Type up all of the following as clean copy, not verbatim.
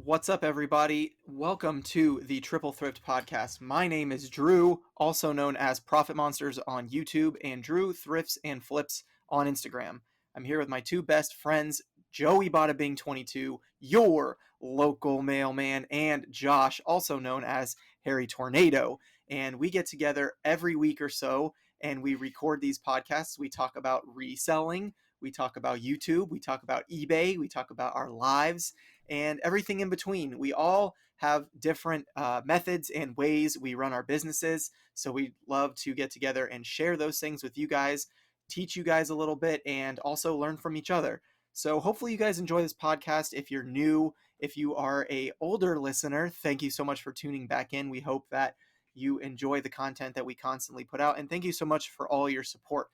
What's up, everybody? Welcome to the Triple Thrift Podcast. My name is Drew, also known as Profit Monsters on YouTube, and Drew Thrifts and Flips on Instagram. I'm here with my two best friends, Joey Bada Bing 22, your local mailman, and Josh, also known as Harry Tornado. And we get together every week or so and we record these podcasts. We talk about reselling, we talk about YouTube, we talk about eBay, we talk about our lives and everything in between. We all have different methods and ways we run our businesses. So we love to get together and share those things with you guys, teach you guys a little bit, and also learn from each other. So hopefully you guys enjoy this podcast. If you're new, if you are a older listener, thank you so much for tuning back in. We hope that you enjoy the content that we constantly put out. And thank you so much for all your support.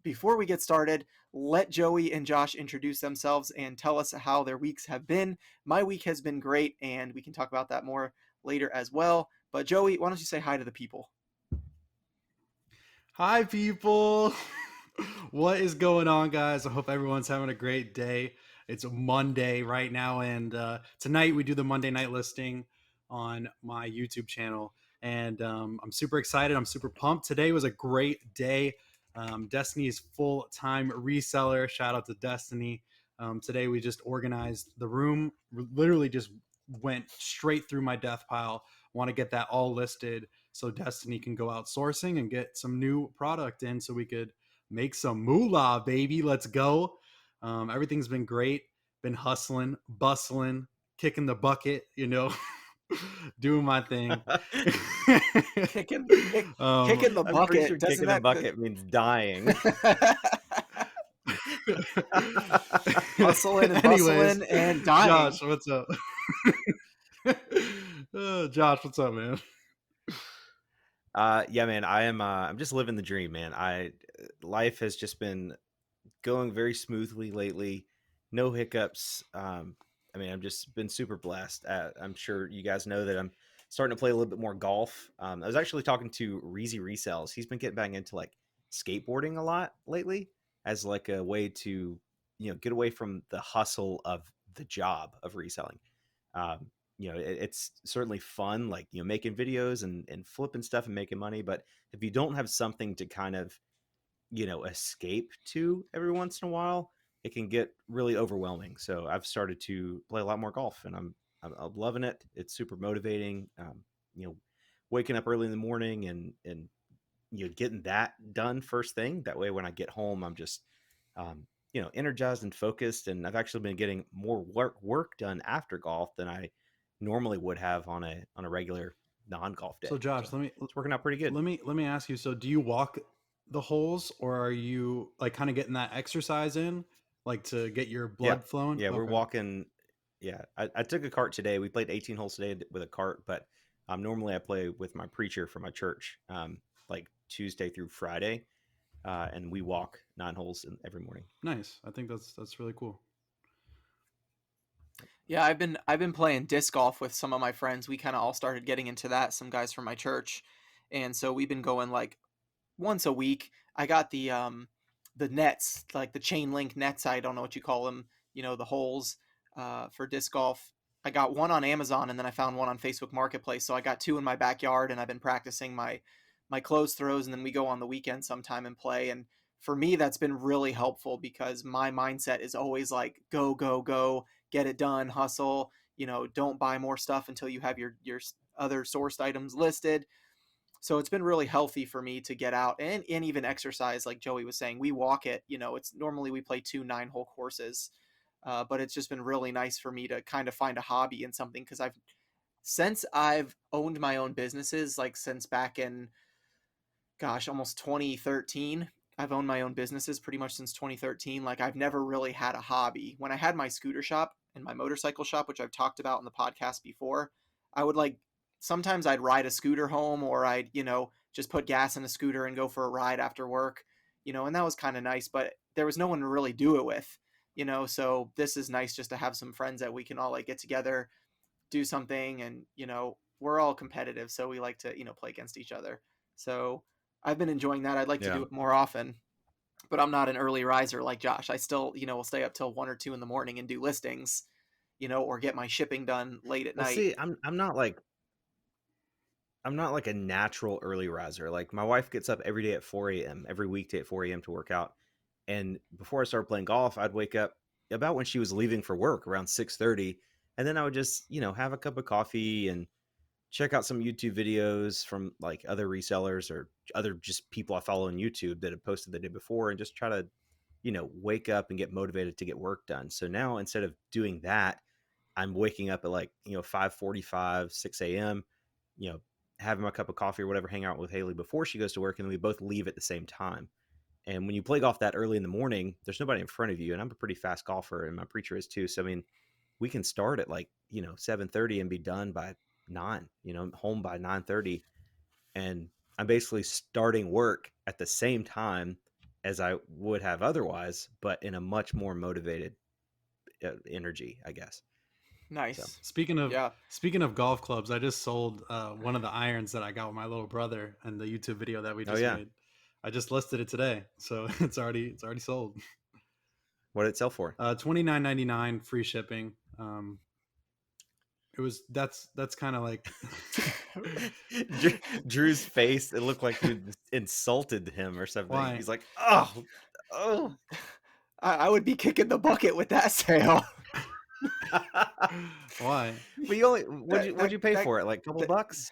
Before we get started, let Joey and Josh introduce themselves and tell us how their weeks have been. My week has been great, and we can talk about that more later as well. But Joey, why don't you say hi to the people? Hi, people. What is going on, guys? I hope everyone's having a great day. It's Monday right now, and tonight we do the Monday night listing on my YouTube channel. And I'm super excited. I'm super pumped. Today was a great day. Destiny's full-time reseller. Shout out to Destiny. Today we just organized the room, literally just went straight through my death pile. Want to get that all listed so Destiny can go out sourcing and get some new product in so we could make some moolah, baby. Let's go. Everything's been great. Been hustling, bustling, kicking the bucket, doing my thing. Kicking, um, kicking the I'm pretty bucket. sure Doesn't kicking the that? bucket means dying. Hustling and Anyways, bustling and dying. Josh, what's up? Josh, what's up, man? Yeah, man, I'm just living the dream, man. Life has just been going very smoothly lately. No hiccups. I'm just been super blessed. I'm sure you guys know that I'm starting to play a little bit more golf. I was actually talking to Reezy Resells. He's been getting back into like skateboarding a lot lately as like a way to, get away from the hustle of the job of reselling. Um, it's certainly fun, like, making videos and flipping stuff and making money. But if you don't have something to kind of, escape to every once in a while, it can get really overwhelming. So I've started to play a lot more golf, and I'm loving it. It's super motivating. You know, waking up early in the morning and getting that done first thing. That way, when I get home, I'm just energized and focused. And I've actually been getting more work done after golf than I normally would have on a regular non-golf So day. Josh, So it's working out pretty good. let me ask you. So do you walk the holes, or are you like kind of getting that exercise in, like to get your Yeah. blood flowing? Yeah, we're Okay. walking. Yeah, I took a cart today. We played 18 holes today with a cart, but normally I play with my preacher for my church, like Tuesday through Friday, and we walk 9 holes every morning. Nice. I think that's really cool. Yeah, I've been playing disc golf with some of my friends. We kind of all started getting into that. Some guys from my church, and so we've been going like once a week. I got the nets, like the chain link nets. I don't know what you call them. The holes for disc golf. I got one on Amazon, and then I found one on Facebook Marketplace. So I got two in my backyard, and I've been practicing my closed throws, and then we go on the weekend sometime and play. And for me, that's been really helpful because my mindset is always like go go go, get it done, hustle. Don't buy more stuff until you have your other sourced items listed. So it's been really healthy for me to get out and even exercise. Like Joey was saying, we walk it. It's normally we play 2 9-hole courses, but it's just been really nice for me to kind of find a hobby in something because since I've owned my own businesses, like since back in, gosh, almost 2013. I've owned my own businesses pretty much since 2013. Like I've never really had a hobby. When I had my scooter shop and my motorcycle shop, which I've talked about in the podcast before, I would like sometimes I'd ride a scooter home or I'd, just put gas in a scooter and go for a ride after work, and that was kind of nice, but there was no one to really do it with, so this is nice just to have some friends that we can all like get together, do something, and we're all competitive, so we like to play against each other. So I've been enjoying that. I'd like to Yeah. do it more often, but I'm not an early riser like Josh. I still will stay up till 1 or 2 in the morning and do listings, or get my shipping done late at Well, night. see, I'm not like a natural early riser. Like my wife gets up every day at 4 a.m. every weekday at 4 a.m. to work out. And before I started playing golf, I'd wake up about when she was leaving for work around 6:30, and then I would just, have a cup of coffee and check out some YouTube videos from like other resellers or other just people I follow on YouTube that have posted the day before and just try to, wake up and get motivated to get work done. So now instead of doing that, I'm waking up at like, 5:45, 6 a.m., you know, having my cup of coffee or whatever, hang out with Haley before she goes to work, and then we both leave at the same time. And when you play golf that early in the morning, there's nobody in front of you. And I'm a pretty fast golfer, and my preacher is too. So I mean, we can start at like, 7:30 and be done by 9, home by 9:30. And I'm basically starting work at the same time as I would have otherwise, but in a much more motivated energy, I guess. So, Nice. Speaking of Yeah. speaking of golf clubs, I just sold one of the irons that I got with my little brother and the YouTube video that we oh just yeah, made. I just listed it today, so it's already sold. what did it sell for? $29.99 free shipping. It was that's kind of like Drew's face, it looked like you insulted him or something. why He's like, oh. I would be kicking the bucket with that sale. why But you only that what'd that you pay that, for it? Like a couple that bucks?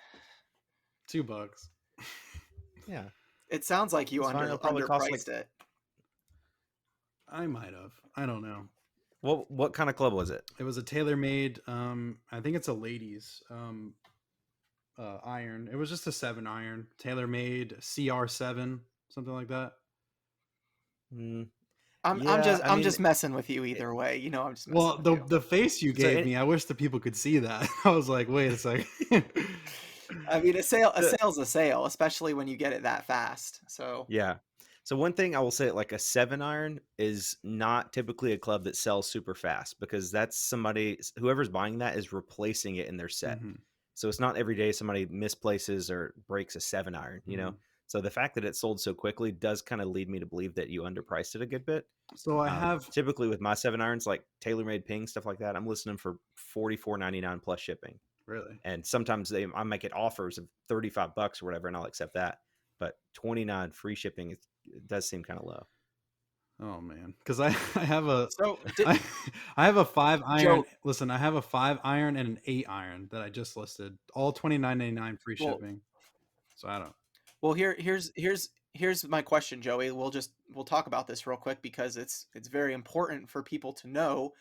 $2? Yeah, It sounds like you it's fine. It'll probably cost like underpriced it. I might have. I don't know. what kind of club was it? It was a tailor-made. I think it's a ladies iron. It was just a 7 iron, tailor-made CR7, something like that. Mm, I'm yeah, just I I'm mean, just messing with you it, either way. I'm just messing Well, with the you. the face you so gave me, I wish the people could see that. I was like, wait a second. I mean, a the sale's a sale, especially when you get it that fast. So, yeah. So one thing I will say, like a 7 iron is not typically a club that sells super fast because that's somebody whoever's buying that is replacing it in their set. Hmm. So it's not every day somebody misplaces or breaks a 7 iron. Hmm. So the fact that it sold so quickly does kind of lead me to believe that you underpriced it a good bit. So I have Typically with my 7 irons, like TaylorMade ping stuff like that, I'm listing them for $44.99 plus shipping. really. And sometimes I might get offers of $35 or whatever, and I'll accept that. But 29 free shipping, it does seem kind of low. Oh man, because I have a so I I have a 5 iron. Joe, Listen, I have a 5 iron and an 8 iron that I just listed. All 29.99 free well, shipping. So I don't. here's my question, Joey. We'll talk about this real quick because it's very important for people to know.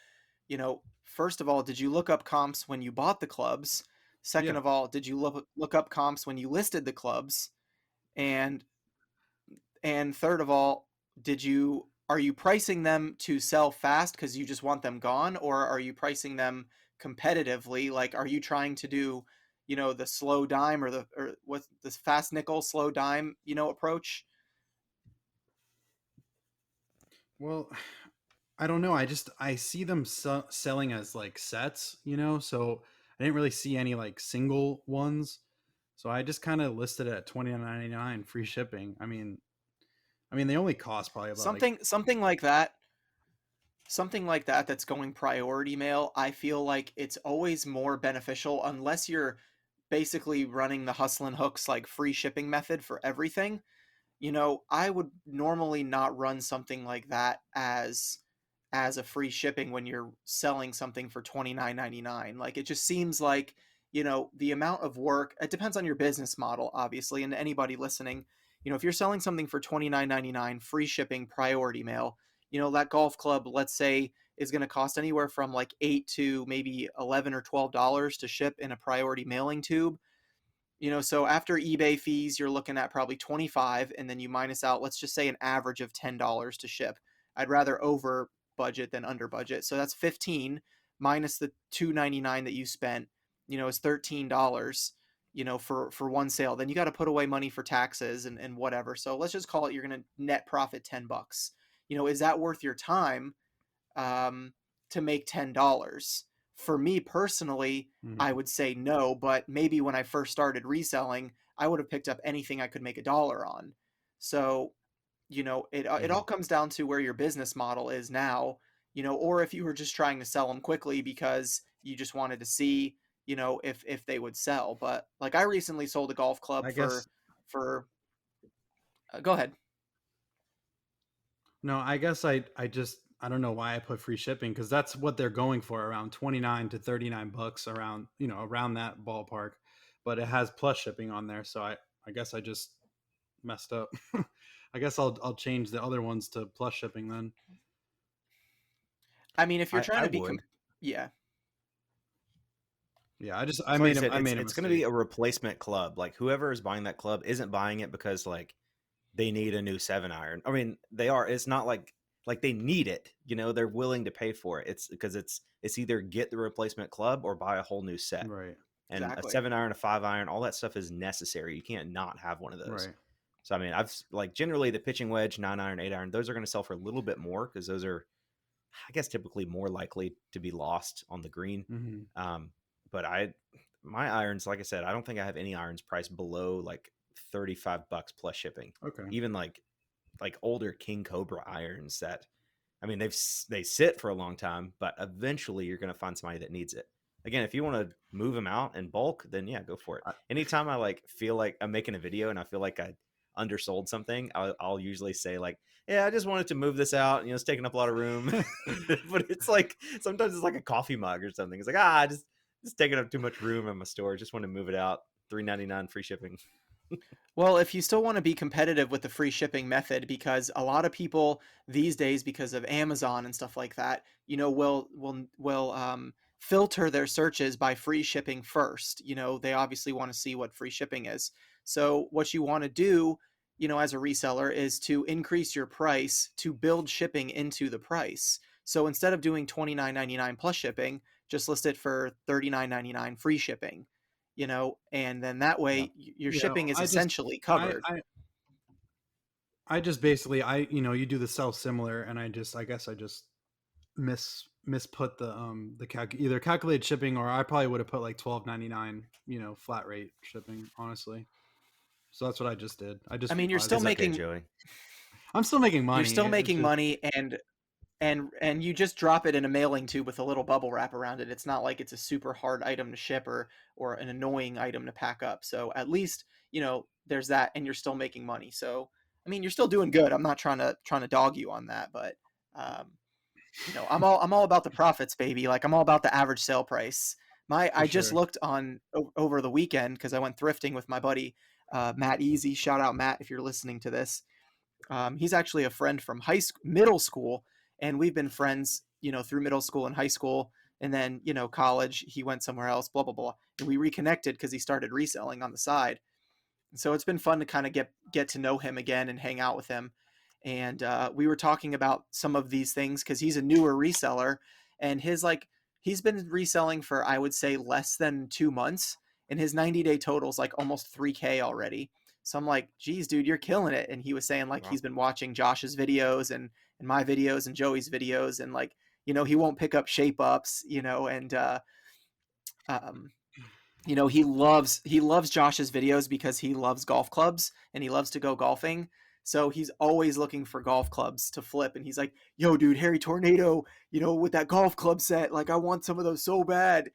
First of all, did you look up comps when you bought the clubs? Second Yeah. of all, did you look up comps when you listed the clubs? And third of all, are you pricing them to sell fast because you just want them gone, or are you pricing them competitively? Like, are you trying to do, the slow dime or what's this fast nickel slow dime, approach? Well, I don't know. I see them selling as like sets, so I didn't really see any like single ones. So I just kind of listed it at 29.99 free shipping. I mean they only cost probably about like Something like that. Something like that that's going priority mail, I feel like it's always more beneficial unless you're basically running the hustle and hooks like free shipping method for everything. I would normally not run something like that as a free shipping when you're selling something for 29.99. Like, it just seems like, the amount of work, it depends on your business model, obviously, and anybody listening, if you're selling something for 29.99 free shipping priority mail, that golf club, let's say, is going to cost anywhere from like 8 to maybe 11 or $12 to ship in a priority mailing tube. So after eBay fees, you're looking at probably 25, and then you minus out, let's just say, an average of $10 to ship. I'd rather over budget than under budget. So that's 15 minus the 2.99 that you spent, is $13, for one sale. Then you got to put away money for taxes and whatever. So let's just call it, you're going to net profit $10. Is that worth your time to make $10? For me personally, I mhm, would say no, but maybe when I first started reselling, I would have picked up anything I could make a dollar on. So, it all mhm. comes down to where your business model is now. or if you were just trying to sell them quickly because you just wanted to see, if they would sell. But like I recently sold a golf club I for guess for go ahead. no, I guess I just I don't know why I put free shipping because that's what they're going for, around 29 to 39 bucks, around around that ballpark. But it has plus shipping on there, so I guess I just messed up. I guess I'll change the other ones to plus shipping then. I mean, if you're trying I to be would. yeah. Yeah, I So like I made said, I it's made a it's going to be mistake. a replacement club. Like whoever is buying that club isn't buying it because like they need a new 7 iron. I mean, they are. It's not like they need it. They're willing to pay for it. It's because it's either get the replacement club or buy a whole new set. Right. And a Exactly. 7 iron, a 5 iron, all that stuff is necessary. You can't not have one of those. Right. So I mean, I've like generally the pitching wedge, 9 iron, 8 iron, those are going to sell for a little bit more because those are, I guess, typically more likely to be lost on the green. Hmm. Um, but my irons, like I said, I don't think I have any irons priced below like 35 bucks plus shipping. Okay. Even like older King Cobra irons that, I mean, they sit for a long time, but eventually you're going to find somebody that needs it. Again, if you want to move them out in bulk, then yeah, go for it. I, Anytime I like feel like I'm making a video and I feel like I undersold something, I'll usually say like, yeah, I just wanted to move this out. It's taking up a lot of room, but it's like sometimes it's like a coffee mug or something. It's like just taking up too much room in my store. Just want to move it out. $3.99 free shipping. Well, if you still want to be competitive with the free shipping method, because a lot of people these days, because of Amazon and stuff like that, will filter their searches by free shipping first. They obviously want to see what free shipping is. So what you want to do, as a reseller, is to increase your price to build shipping into the price. So instead of doing $29.99 plus shipping, just list it for $39.99 free shipping. And then that Yeah. way your shipping is I just essentially I covered. I just basically you do the self similar, and I guess I just misput either calculated shipping, or I probably would have put like 12.99, flat rate shipping, honestly. So that's what I just did. I I just mean, realized It's that okay, Joey. I'm still making you're money. still It's making just money, and you just drop it in a mailing tube with a little bubble wrap around it. It's not like it's a super hard item to ship or an annoying item to pack up. So at least, there's that, and you're still making money. So I mean, you're still doing good. I'm not trying to dog you on that, but um, I'm all about the profits, baby. Like I'm all about the average sale price. for I just sure. looked on over the weekend because I went thrifting with my buddy Matt Easy. Shout out Matt if you're listening to this. He's actually a friend from middle school, and we've been friends, through middle school and high school, and then college. He went somewhere else, blah blah blah, and we reconnected because he started reselling on the side. So it's been fun to kind of get to know him again and hang out with him. And we were talking about some of these things because he's a newer reseller, and he's been reselling for, I would say, less than 2 months, and his 90-day total is like almost 3K already. So I'm like, geez, dude, you're killing it. And he was saying like Well, he's been watching Josh's videos and my videos and Joey's videos, and like, he won't pick up shape ups, and um, he loves Josh's videos because he loves golf clubs and he loves to go golfing. So he's always looking for golf clubs to flip, and he's like, "Yo, dude, Harry Tornado, with that golf club set, like I want some of those so bad."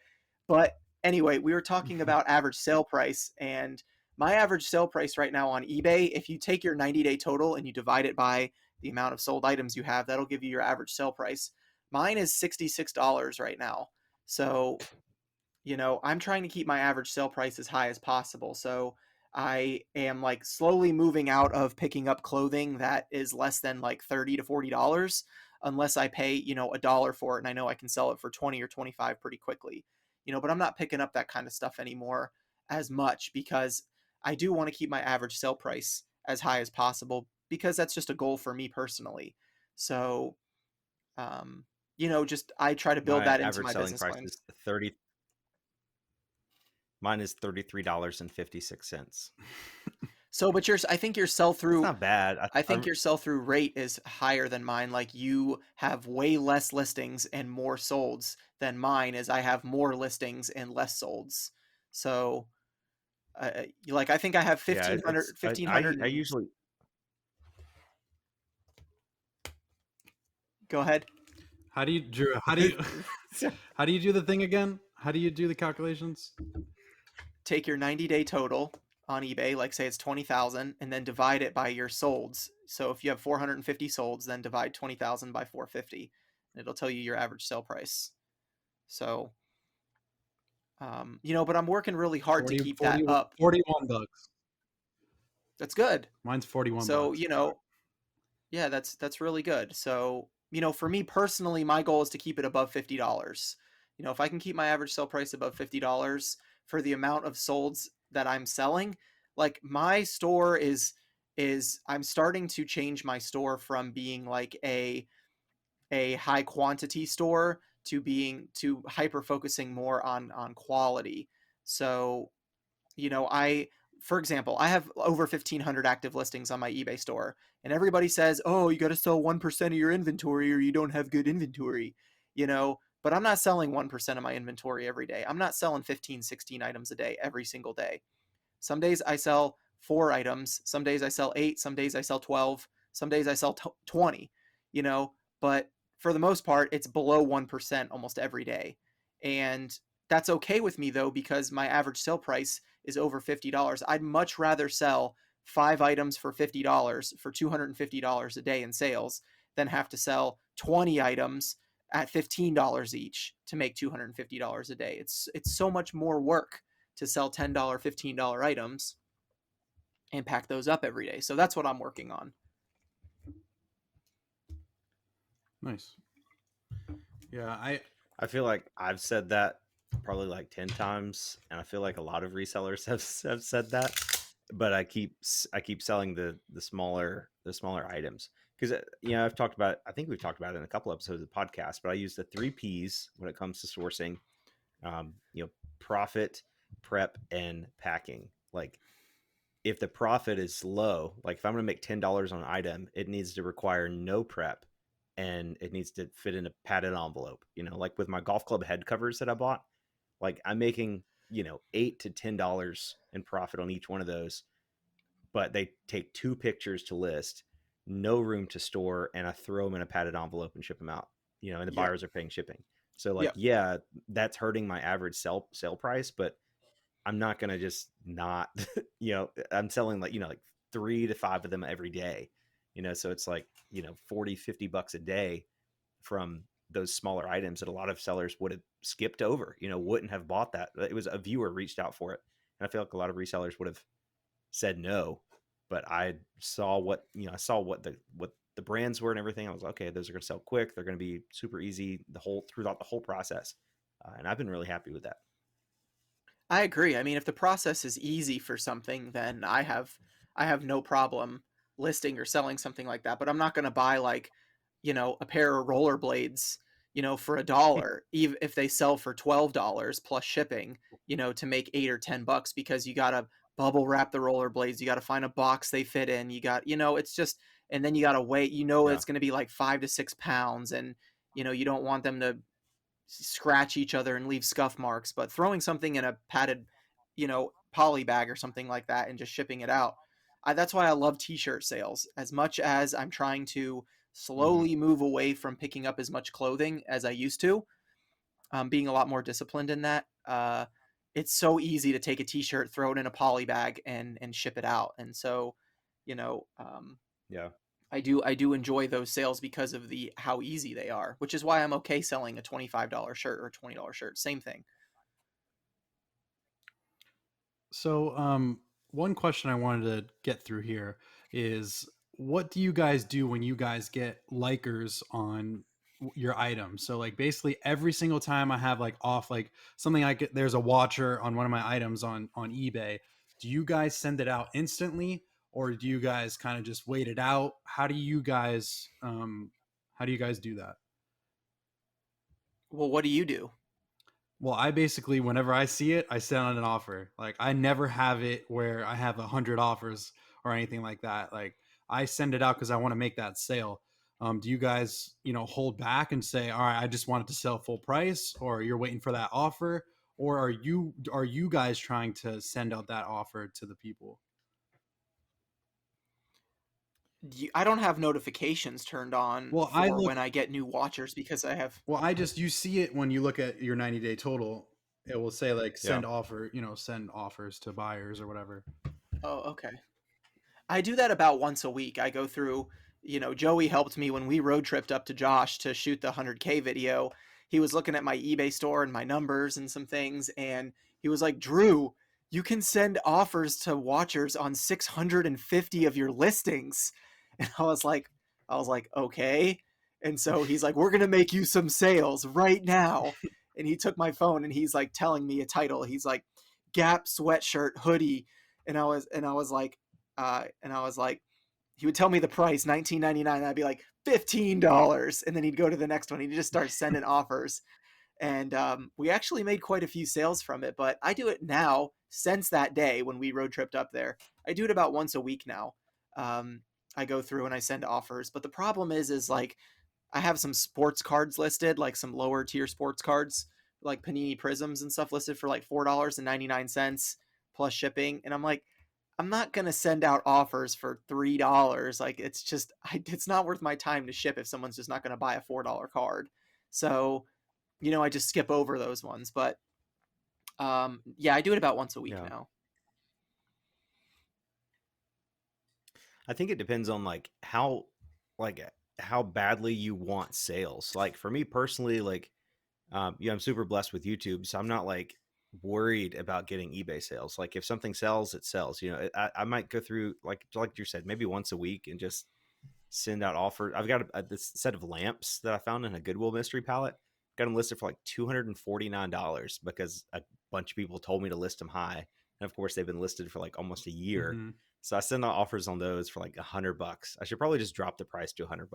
But anyway, we were talking about average sale price, and my average sale price right now on eBay, if you take your 90-day total and you divide it by the amount of sold items you have, that'll give you your average sale price. Mine is $66 right now. So I'm trying to keep my average sale price as high as possible. So I am like slowly moving out of picking up clothing that is less than like $30 to $40 unless I pay, a dollar for it and I know I can sell it for 20 or 25 pretty quickly. But I'm not picking up that kind of stuff anymore as much because I do want to keep my average sale price as high as possible because that's just a goal for me personally. So, just I try to build my that into average my selling business price plan. is 30. Mine is $33.56. So, but I think your sell That's through, not bad. I think your sell through rate is higher than mine. Like you have way less listings and more solds than mine is. I have more listings and less solds. So, like I think I have Yeah, 1500, it's fifteen I hundred and usually go ahead. How do you, Drew? How do you how do you do the thing again? How do you do the calculations? Take your 90-day total on eBay, like say it's 20,000, and then divide it by your solds. So if you have 450 solds, then divide 20,000 by 450, and it'll tell you your average sale price. So, but I'm working really hard to 40, keep that 40, up. 41 bucks. That's good. Mine's 41 So, bucks. yeah, that's really good. So, for me personally, my goal is to keep it above $50. If I can keep my average sale price above $50 for the amount of solds that I'm selling, like my store is I'm starting to change my store from being like a high quantity store to hyper focusing more on quality. So, I for example, I have over 1,500 active listings on my eBay store, and everybody says, "Oh, you got to sell 1% of your inventory or you don't have good inventory." But I'm not selling 1% of my inventory every day. I'm not selling 15, 16 items a day every single day. Some days I sell 4 items, some days I sell 8, some days I sell 12, some days I sell 20, you know, but for the most part, it's below 1% almost every day. And that's okay with me though, because my average sale price is over $50. I'd much rather sell 5 items for $50 for $250 a day in sales than have to sell 20 items at $15 each to make $250 a day. It's so much more work to sell $10, $15 items and pack those up every day. So that's what I'm working on. Nice. Yeah, I I feel like I've said that probably like 10 times, and I feel like a lot of resellers have said that, but I keep selling the smaller items because I've talked about, I think we've talked about it in a couple episodes of the podcast, but I use the 3 P's when it comes to sourcing. um, you know, Profit, prep, and packing. Like if the profit is low, like if I'm going to make $10 on an item, it needs to require no prep and it needs to fit in a padded envelope. Like with my golf club head covers that I bought, like I'm making, $8 to $10 in profit on each one of those, but they take 2 pictures to list, no room to store, and I throw them in a padded envelope and ship them out. And the Yep. buyers are paying shipping. So like, Yep. yeah, that's hurting my average sale price, but I'm not gonna just not, I'm selling like 3 to 5 of them every day. So it's like, 40, $50 a day from those smaller items that a lot of sellers would have skipped over, wouldn't have bought that. It was a viewer reached out for it. And I feel like a lot of resellers would have said no, but I saw what the brands were and everything. I was like, okay, those are going to sell quick. They're going to be super easy throughout the whole process. And I've been really happy with that. I agree. I mean, if the process is easy for something, then I have no problem listing or selling something like that. But I'm not going to buy like, a pair of rollerblades, for $1, even if they sell for $12 plus shipping, to make 8 or 10 bucks because you got to bubble wrap the rollerblades, you got to find a box they fit in, it's just, and then you got to wait, Yeah. it's going to be like 5 to 6 pounds, and you don't want them to scratch each other and leave scuff marks, but throwing something in a padded, poly bag or something like that and just shipping it out. That's why I love t-shirt sales. As much as I'm trying to mhm. slowly move away from picking up as much clothing as I used to, being a lot more disciplined in that. It's so easy to take a t-shirt, throw it in a poly bag, and ship it out. And so, you know, um, Yeah. I do enjoy those sales because of the how easy they are, which is why I'm okay selling a $25 shirt or a $20 shirt. Same thing. So, one question I wanted to get through here is, what do you guys do when you guys get likers on your items? So, like, basically every single time I have like off, like something I get, there's a watcher on one of my items on eBay. Do you guys send it out instantly, or do you guys kind of just wait it out? How do you guys do that? Well, what do you do? Well, I basically, whenever I see it, I send on an offer. Like, I never have it where I have 100 offers or anything like that. Like, I send it out because I want to make that sale. Do you guys, hold back and say, all right, I just wanted to sell full price, or you're waiting for that offer, or are you guys trying to send out that offer to the people? I don't have notifications turned on Well, I for look when I get new watchers because I have. well, I just you see it when you look at your 90-day total. It will say like Yeah. send offer, send offers to buyers or whatever. Oh, okay. I do that about once a week. I go through, Joey helped me when we road tripped up to Josh to shoot the 100K video. He was looking at my eBay store and my numbers and some things, and he was like, Drew, you can send offers to watchers on 650 of your listings. And I was like, okay. And so he's like, we're gonna make you some sales right now. And he took my phone and he's like telling me a title. He's like, Gap sweatshirt hoodie. And I was like, he would tell me the price, $19.99, and I'd be like, $15, and then he'd go to the next one. He'd just start sending offers, and we actually made quite a few sales from it. But I do it now since that day when we road tripped up there. I do it about once a week now. I go through and I send offers, but the problem is like I have some sports cards listed, like some lower tier sports cards, like Panini Prisms and stuff listed for like $4.99 plus shipping, and I'm like, I'm not gonna send out offers for $3. Like it's not worth my time to ship if someone's just not gonna buy a $4 card. So I just skip over those ones. But yeah, I do it about once a week Yeah. now. I think it depends on like how badly you want sales. Like for me personally, like I'm super blessed with YouTube, so I'm not like worried about getting eBay sales. Like if something sells, it sells. I might go through like you said, maybe once a week and just send out offers. I've got this set of lamps that I found in a Goodwill mystery pallet. Got them listed for like $249 because a bunch of people told me to list them high, and of course they've been listed for like almost a year. Mm-hmm. So I send out offers on those for like $100. I should probably just drop the price to $100,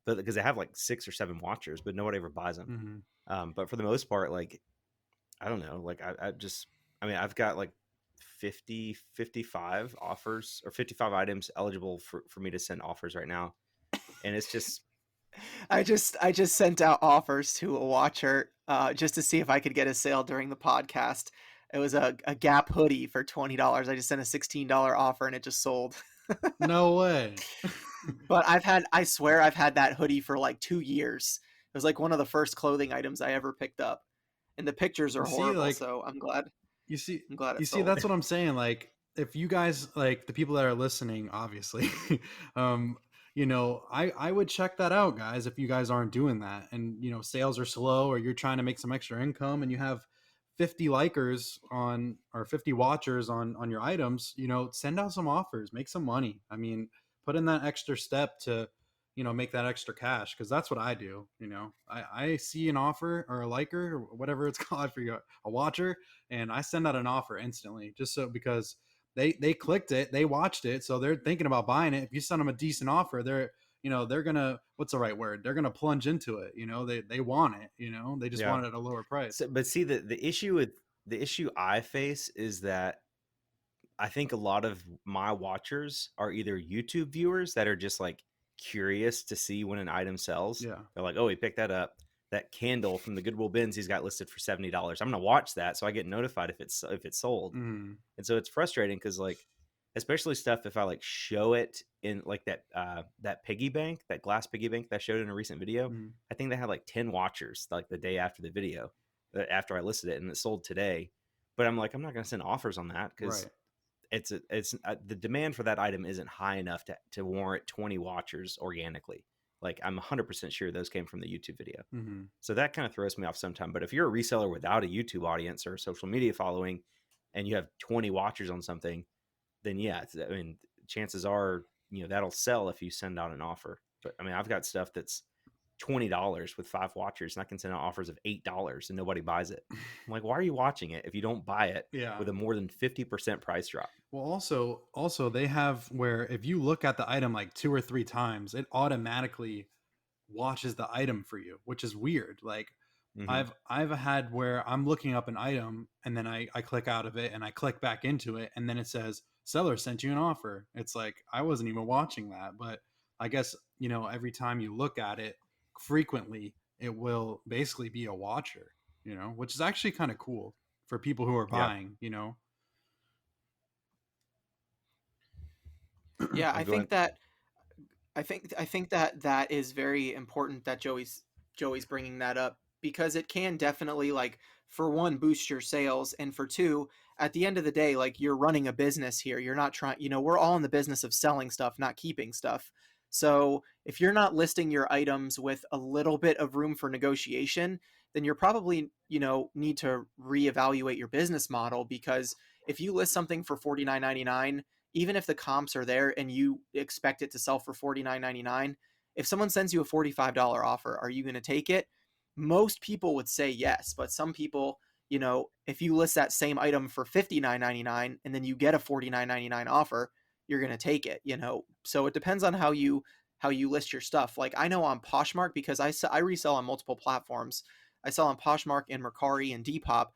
but because they have like 6 or 7 watchers, but nobody ever buys them. Mm-hmm. But for the most part, like I don't know, like I mean, I've got like 50, 55 offers or 55 items eligible for me to send offers right now. And it's just, I just sent out offers to a watcher just to see if I could get a sale during the podcast. It was a Gap hoodie for $20. I just sent a $16 offer and it just sold. No way. But I swear I've had that hoodie for like 2 years. It was like one of the first clothing items I ever picked up. And the pictures are You see, horrible, like so I'm glad you see, I'm glad you it see, sold. that's what I'm saying. Like, if you guys, like the people that are listening, obviously, um, I would check that out, guys. If you guys aren't doing that, and sales are slow, or you're trying to make some extra income, and you have 50 likers on or 50 watchers on your items, send out some offers, make some money. I mean, put in that extra step to make that extra cash, because that's what I do. I see an offer or a liker or whatever it's called, I forget, a watcher, and I send out an offer instantly, just so, because they clicked it, they watched it, so they're thinking about buying it. If you send them a decent offer, they're gonna, what's the right word, they're gonna plunge into it. They want it. They just yeah. want it at a lower price. So, but see, the issue I face is that I think a lot of my watchers are either YouTube viewers that are just like curious to see when an item sells. Yeah. They're like, oh, he picked that up. That candle from the Goodwill bins he's got listed for $70. I'm gonna watch that so I get notified if it's sold. Mm-hmm. And so it's frustrating because like, especially stuff if I like show it in like that piggy bank, that glass piggy bank that I showed in a recent video. Mm-hmm. I think they had like 10 watchers like the day after the video, after I listed it, and it sold today. But I'm like, I'm not gonna send offers on that because Right. it's the demand for that item isn't high enough to warrant 20 watchers organically. Like I'm 100% sure those came from the YouTube video. Mm-hmm. So that kind of throws me off sometimes. But if you're a reseller without a YouTube audience or a social media following and you have 20 watchers on something, then yeah, I mean, chances are, that'll sell if you send out an offer. But I mean, I've got stuff that's $20 with 5 watchers, and I can send out offers of $8 and nobody buys it. I'm like, why are you watching it if you don't buy it Yeah. with a more than 50% price drop? Well, also they have where if you look at the item like 2 or 3 times, it automatically watches the item for you, which is weird. Like, Hmm. I've had where I'm looking up an item, and then I click out of it and I click back into it, and then it says seller sent you an offer. It's like I wasn't even watching that, but I guess every time you look at it frequently, it will basically be a watcher, which is actually kind of cool for people who are Yeah. buying. Yeah, I'm going. I think that that is very important that Joey's bringing that up because it can definitely, like, for one, boost your sales, and for two, at the end of the day, like, you're running a business here. You're not trying, we're all in the business of selling stuff, not keeping stuff. So if you're not listing your items with a little bit of room for negotiation, then you're probably, need to reevaluate your business model, because if you list something for 49.99, even if the comps are there and you expect it to sell for 49.99, if someone sends you a $45 offer, are you going to take it? Most people would say yes, but some people, if you list that same item for 59.99 and then you get a 49.99 offer, you're going to take it, So it depends on how you list your stuff. Like, I know on Poshmark, because I resell on multiple platforms. I sell on Poshmark and Mercari and Depop.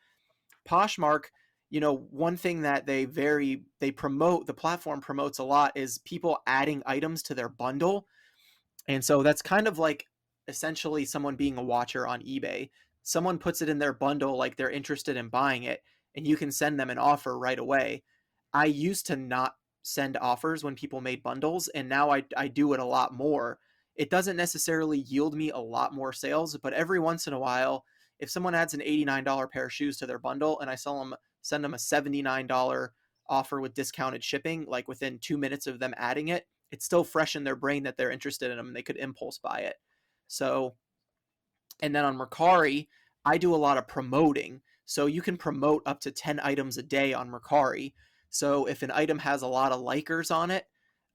Poshmark, one thing that they promote, the platform promotes a lot, is people adding items to their bundle. And so that's kind of like essentially someone being a watcher on eBay. Someone puts it in their bundle, like they're interested in buying it, and you can send them an offer right away. I used to not send offers when people made bundles, and now I do it a lot more. It doesn't necessarily yield me a lot more sales, but every once in a while, if someone adds an $89 pair of shoes to their bundle and I send them a $79 offer with discounted shipping, like within 2 minutes of them adding it, it's still fresh in their brain that they're interested in them and they could impulse buy it. So, and then on Mercari, I do a lot of promoting. So you can promote up to 10 items a day on Mercari. So if an item has a lot of likers on it,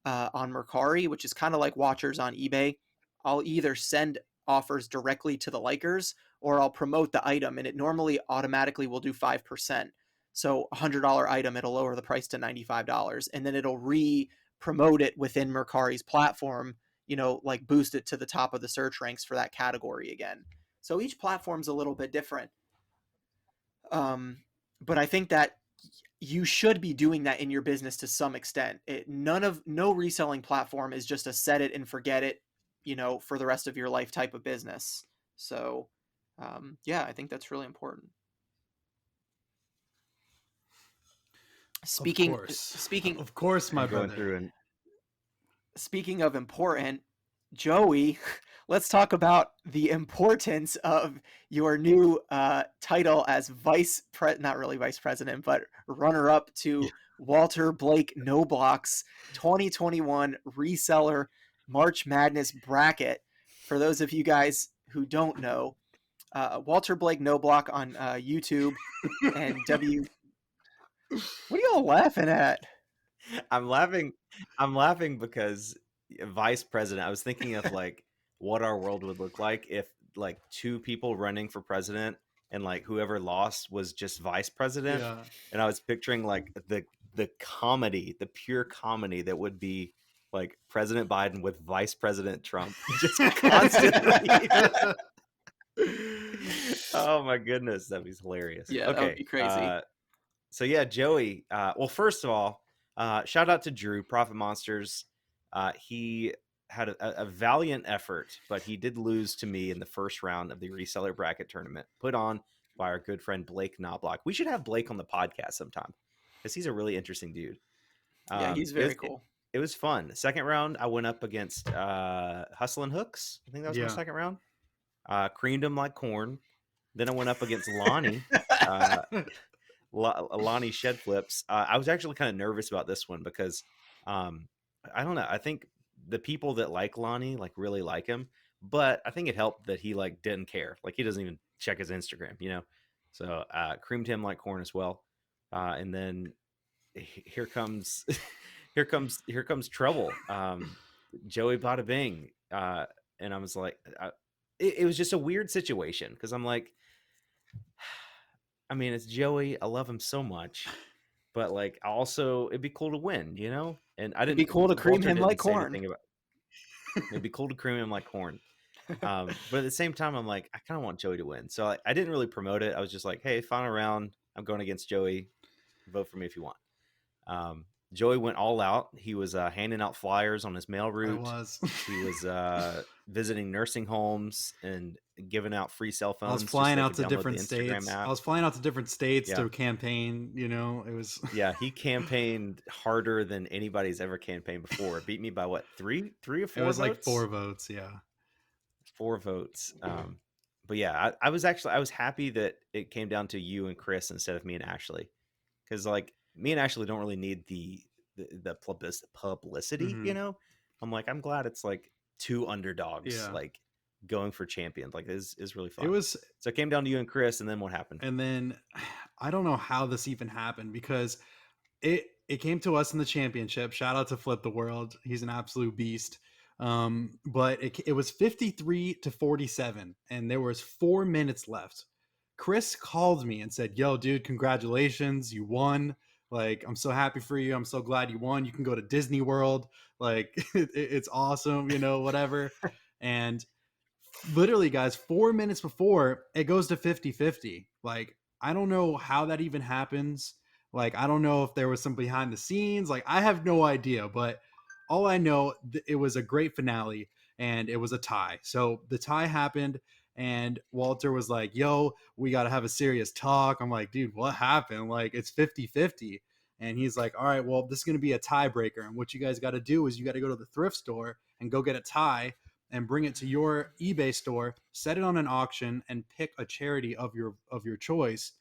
on Mercari, which is kind of like watchers on eBay, I'll either send offers directly to the likers or I'll promote the item, and it normally automatically will do 5%. So $100 item, it'll lower the price to $95, and then it'll promote it within Mercari's platform, like boost it to the top of the search ranks for that category again. So each platform's a little bit different. But I think that you should be doing that in your business to some extent. No reselling platform is just a set it and forget it, for the rest of your life type of business. So, yeah, I think that's really important. Of Speaking course. speaking Of course, my I'm going brother. through and speaking of important, Joey, let's talk about the importance of your new title as not really vice president, but runner up to Walter Blake Noblock's 2021 Reseller March Madness bracket. For those of you guys who don't know, Walter Blake Noblock on YouTube and What are y'all laughing at? I'm laughing. I'm laughing because vice president. I was thinking of like what our world would look like if like two people running for president and like whoever lost was just vice president. Yeah. And I was picturing like the comedy, the pure comedy that would be like President Biden with Vice President Trump just constantly. Oh my goodness, that'd be hilarious. Yeah, that would Okay. be crazy. So yeah, Joey. Well, first of all, shout out to Drew, Profit Monsters. He had a valiant effort, but he did lose to me in the first round of the reseller bracket tournament put on by our good friend Blake Knobloch. We should have Blake on the podcast sometime because he's a really interesting dude. Yeah, he's It very was cool. it was fun. The second round, I went up against Hustle and Hooks. I think that was my Yeah. second round. Creamed him like corn. Then I went up against Lonnie. Uh, Lonnie Shed Flips. I was actually kind of nervous about this one because I don't know. I think the people that like Lonnie like really like him, but I think it helped that he like didn't care. Like he doesn't even check his Instagram. So creamed him like corn as well. And then here comes here comes trouble. Joey Bada Bing. And I was like, it was just a weird situation because I'm like, I mean, it's Joey. I love him so much, but like, also, it'd be cool to win. And I It'd be didn't. cool to cream Walter him like didn't say corn. anything about. It'd be cool to cream him like corn. But at the same time, I'm like, I kind of want Joey to win, so I didn't really promote it. I was just like, hey, final round, I'm going against Joey. Vote for me if you want. Joey went all out. He was handing out flyers on his mail I route. was. He was visiting nursing homes, and giving out free cell I was phones just so flying they out could to download the different Instagram states. I app. was flying out to different states Yeah. to campaign. It was Yeah, he campaigned harder than anybody's ever campaigned before. Beat me by what, three or it four was like votes? 4 votes. Yeah. 4 votes. But yeah, I was happy that it came down to you and Chris instead of me and Ashley, because like me and Ashley don't really need the publicity, Hmm. I'm like, I'm glad it's like two underdogs Yeah. like going for champion. Like is really It fun. was, So it came down to you and Chris, and then what happened? and then I don't know how this even happened because it came to us in the championship. Shout out to Flip the World. He's an absolute beast. But it was 53 to 47, and there was 4 minutes left. Chris called me and said, "Yo, dude, congratulations, you won. Like, I'm so happy for you. I'm so glad you won. You can go to Disney World. Like, it's awesome, whatever." And literally, guys, 4 minutes before it goes to 50-50. Like, I don't know how that even happens. Like, I don't know if there was some behind the scenes. Like, I have no idea. But all I know, it was a great finale, and it was a tie. So the tie happened, and Walter was like, "Yo, we got to have a serious talk." I'm like, "Dude, what happened?" Like, it's 50-50. And he's like, "All right, well, this is going to be a tiebreaker. And what you guys got to do is you got to go to the thrift store and go get a tie and bring it to your eBay store, set it on an auction, and pick a charity of your choice.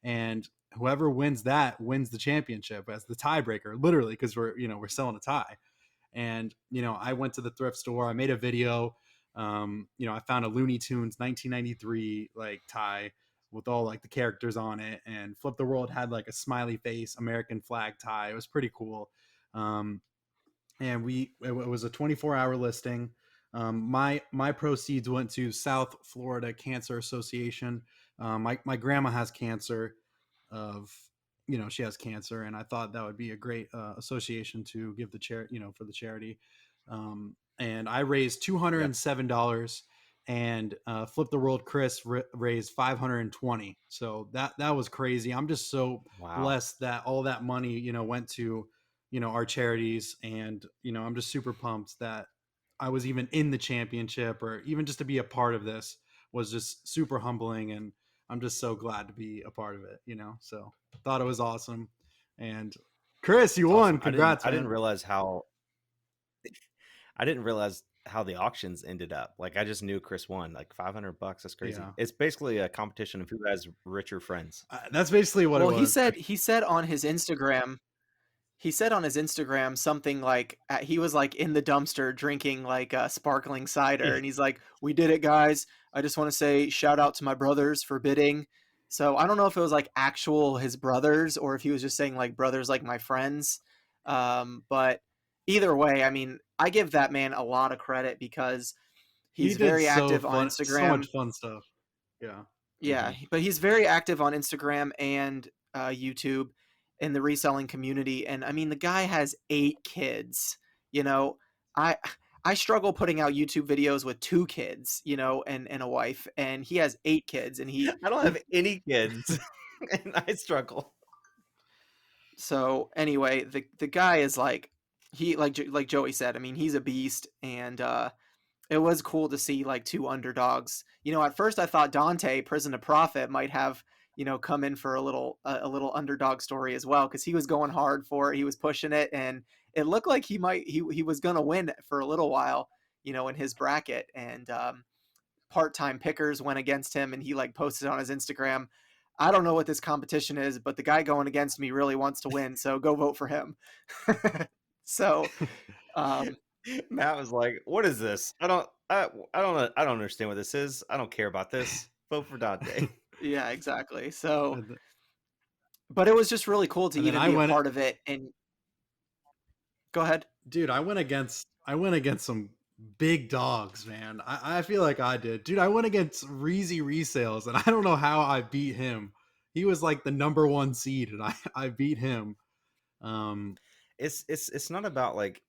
And whoever wins that wins the championship as the tiebreaker, literally, because we're selling a tie." And I went to the thrift store. I made a video. I found a Looney Tunes 1993 like tie with all like the characters on it, and Flip the World had like a smiley face American flag tie. It was pretty cool. Um, and it was a 24-hour listing. My proceeds went to South Florida Cancer Association. My grandma has cancer. Of she has cancer, and I thought that would be a great association to give the for the charity. And I raised Yep. $207, and Flip the World Chris raised 520. So that was crazy. I'm just so Wow. blessed that all that money went to our charities. And I'm just super pumped that I was even in the championship, or even just to be a part of this was just super humbling. And I'm just so glad to be a part of it. So thought it was awesome. And Chris, you It's awesome. won. I didn't Congrats, I didn't man. realize how I didn't realize how the auctions ended up. Like I just knew Chris won like $500. That's crazy. Yeah. It's basically a competition of who has richer friends. That's basically what it Well, he was. said he said on his Instagram he said on his Instagram something like he was like in the dumpster drinking like sparkling cider, Yeah. and he's like, "We did it, guys. I just want to say shout out to my brothers for bidding." So I don't know if it was like actual his brothers or if he was just saying like brothers like my friends. But either way, I mean, I give that man a lot of credit because He he's did very active on so much Instagram. fun stuff. Yeah. Yeah, Hmm. but he's very active on Instagram and YouTube in the reselling community. And I mean, the guy has 8 kids. You know, I I struggle putting out YouTube videos with 2 kids, and a wife, and he has 8 kids, and he I don't have he. any kids, and I struggle. So anyway, the guy is like he like Joey said. I mean, he's a beast, and it was cool to see like 2 underdogs. At first I thought Dante, Prison to Profit, might have come in for a little underdog story as well because he was going hard for it. He was pushing it, and it looked like he was gonna win for a little while, in his bracket. And part-time pickers went against him, and he like posted on his Instagram. I don't know what this competition is, but the guy going against me really wants to win, so go vote for him. So um, Matt was like, "What is this? I don't understand what this is. I don't care about this. Vote for Dante." yeah, exactly. So and, but it was just really cool to and then even I be a went, part of it. And go ahead. dude. I went against some big dogs, man. I feel like I did, dude. I went against Reezy Resales, and I don't know how I beat him. He was like the number one seed, and I beat him. Um. It's not about like,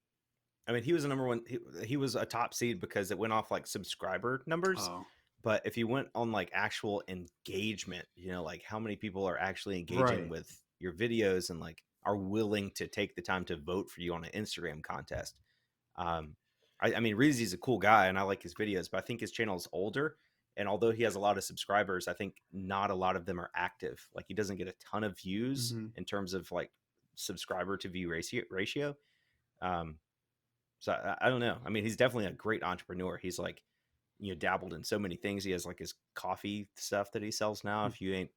I mean, he was a number one. He was a top seed because it went off like subscriber numbers. Oh. But if you went on like actual engagement, like how many people are actually engaging Right. with your videos and like are willing to take the time to vote for you on an Instagram contest. Um, I mean, Reezy's a cool guy and I like his videos, but I think his channel is older And although he has a lot of subscribers, I think not a lot of them are active. Like he doesn't get a ton of views Mm-hmm. in terms of like subscriber to view ratio. Um, so I don't know. I mean, he's definitely a great entrepreneur. He's like, dabbled in so many things. He has like his coffee stuff that he sells now. If you ain't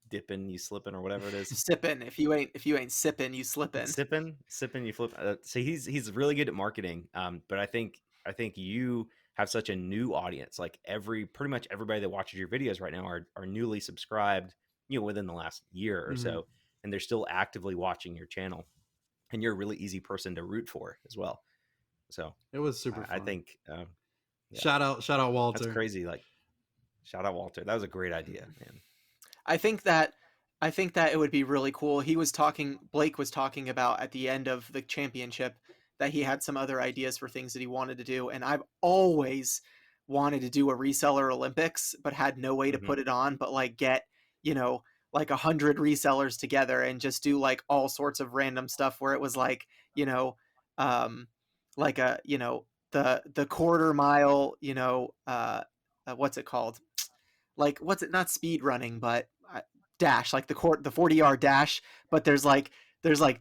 dipping, you slipping, or whatever it is. Sipping. If you ain't sipping, you slipping. Sipping, you flip. So he's really good at marketing. But I think you have such a new audience. Like pretty much everybody that watches your videos right now are newly subscribed, within the last year or Mm-hmm. so, and they're still actively watching your channel. And you're a really easy person to root for as well. So It was super I fun. think, yeah, Shout out that's Walter. crazy. Like, shout out Walter. That was a great idea, man. I think that I think that it would be really cool. Blake was talking about at the end of the championship that he had some other ideas for things that he wanted to do, and I've always wanted to do a reseller Olympics, but had no way to Hmm. put it on, but like get, you know, like 100 resellers together and just do like all sorts of random stuff where it was like, you know, um like a, the quarter mile, what's it called? Like what's it, not speed running, but dash, like the 40-yard dash, but there's like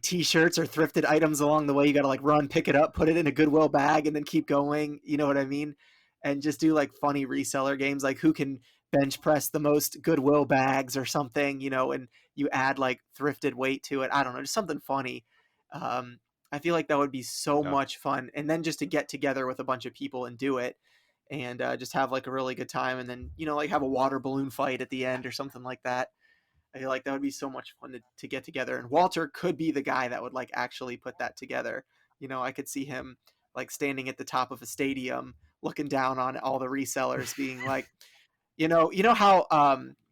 t-shirts or thrifted items along the way. You got to like run, pick it up, put it in a Goodwill bag, and then keep going, you know what I mean? And just do like funny reseller games, like who can bench press the most Goodwill bags or something, and you add like thrifted weight to it. I don't know, just something funny. I feel like that would be so Yeah. much fun, and then just to get together with a bunch of people and do it, and just have like a really good time, and then like have a water balloon fight at the end or something like that. I feel like that would be so much fun to get together, and Walter could be the guy that would like actually put that together. I could see him like standing at the top of a stadium looking down on all the resellers being like,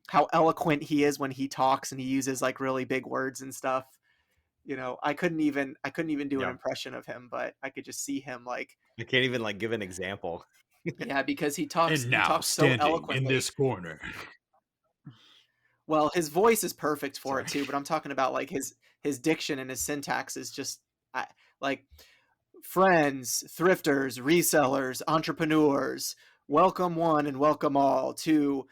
how eloquent he is when he talks and he uses like really big words and stuff. I couldn't even do an Yeah. impression of him, but I could just see him like, I can't even like give an example. yeah, because he talks And he now talks so standing in eloquently. this corner. Well, his voice is perfect for it Sorry. too, but I'm talking about like his diction and his syntax is just like friends, thrifters, resellers, entrepreneurs, welcome one and welcome all to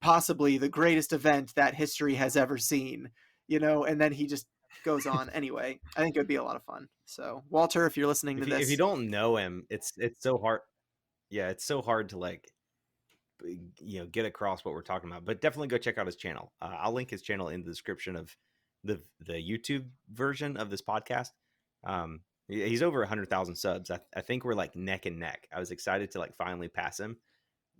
possibly the greatest event that history has ever seen, and then he just goes on. Anyway, I think it would be a lot of fun. So, Walter, if you're listening to If you this, don't know him, it's so hard. Yeah, it's so hard to like get across what we're talking about. But definitely go check out his channel. I'll link his channel in the description of the YouTube version of this podcast. He's over 100,000 subs. I think we're like neck and neck. I was excited to like finally pass him,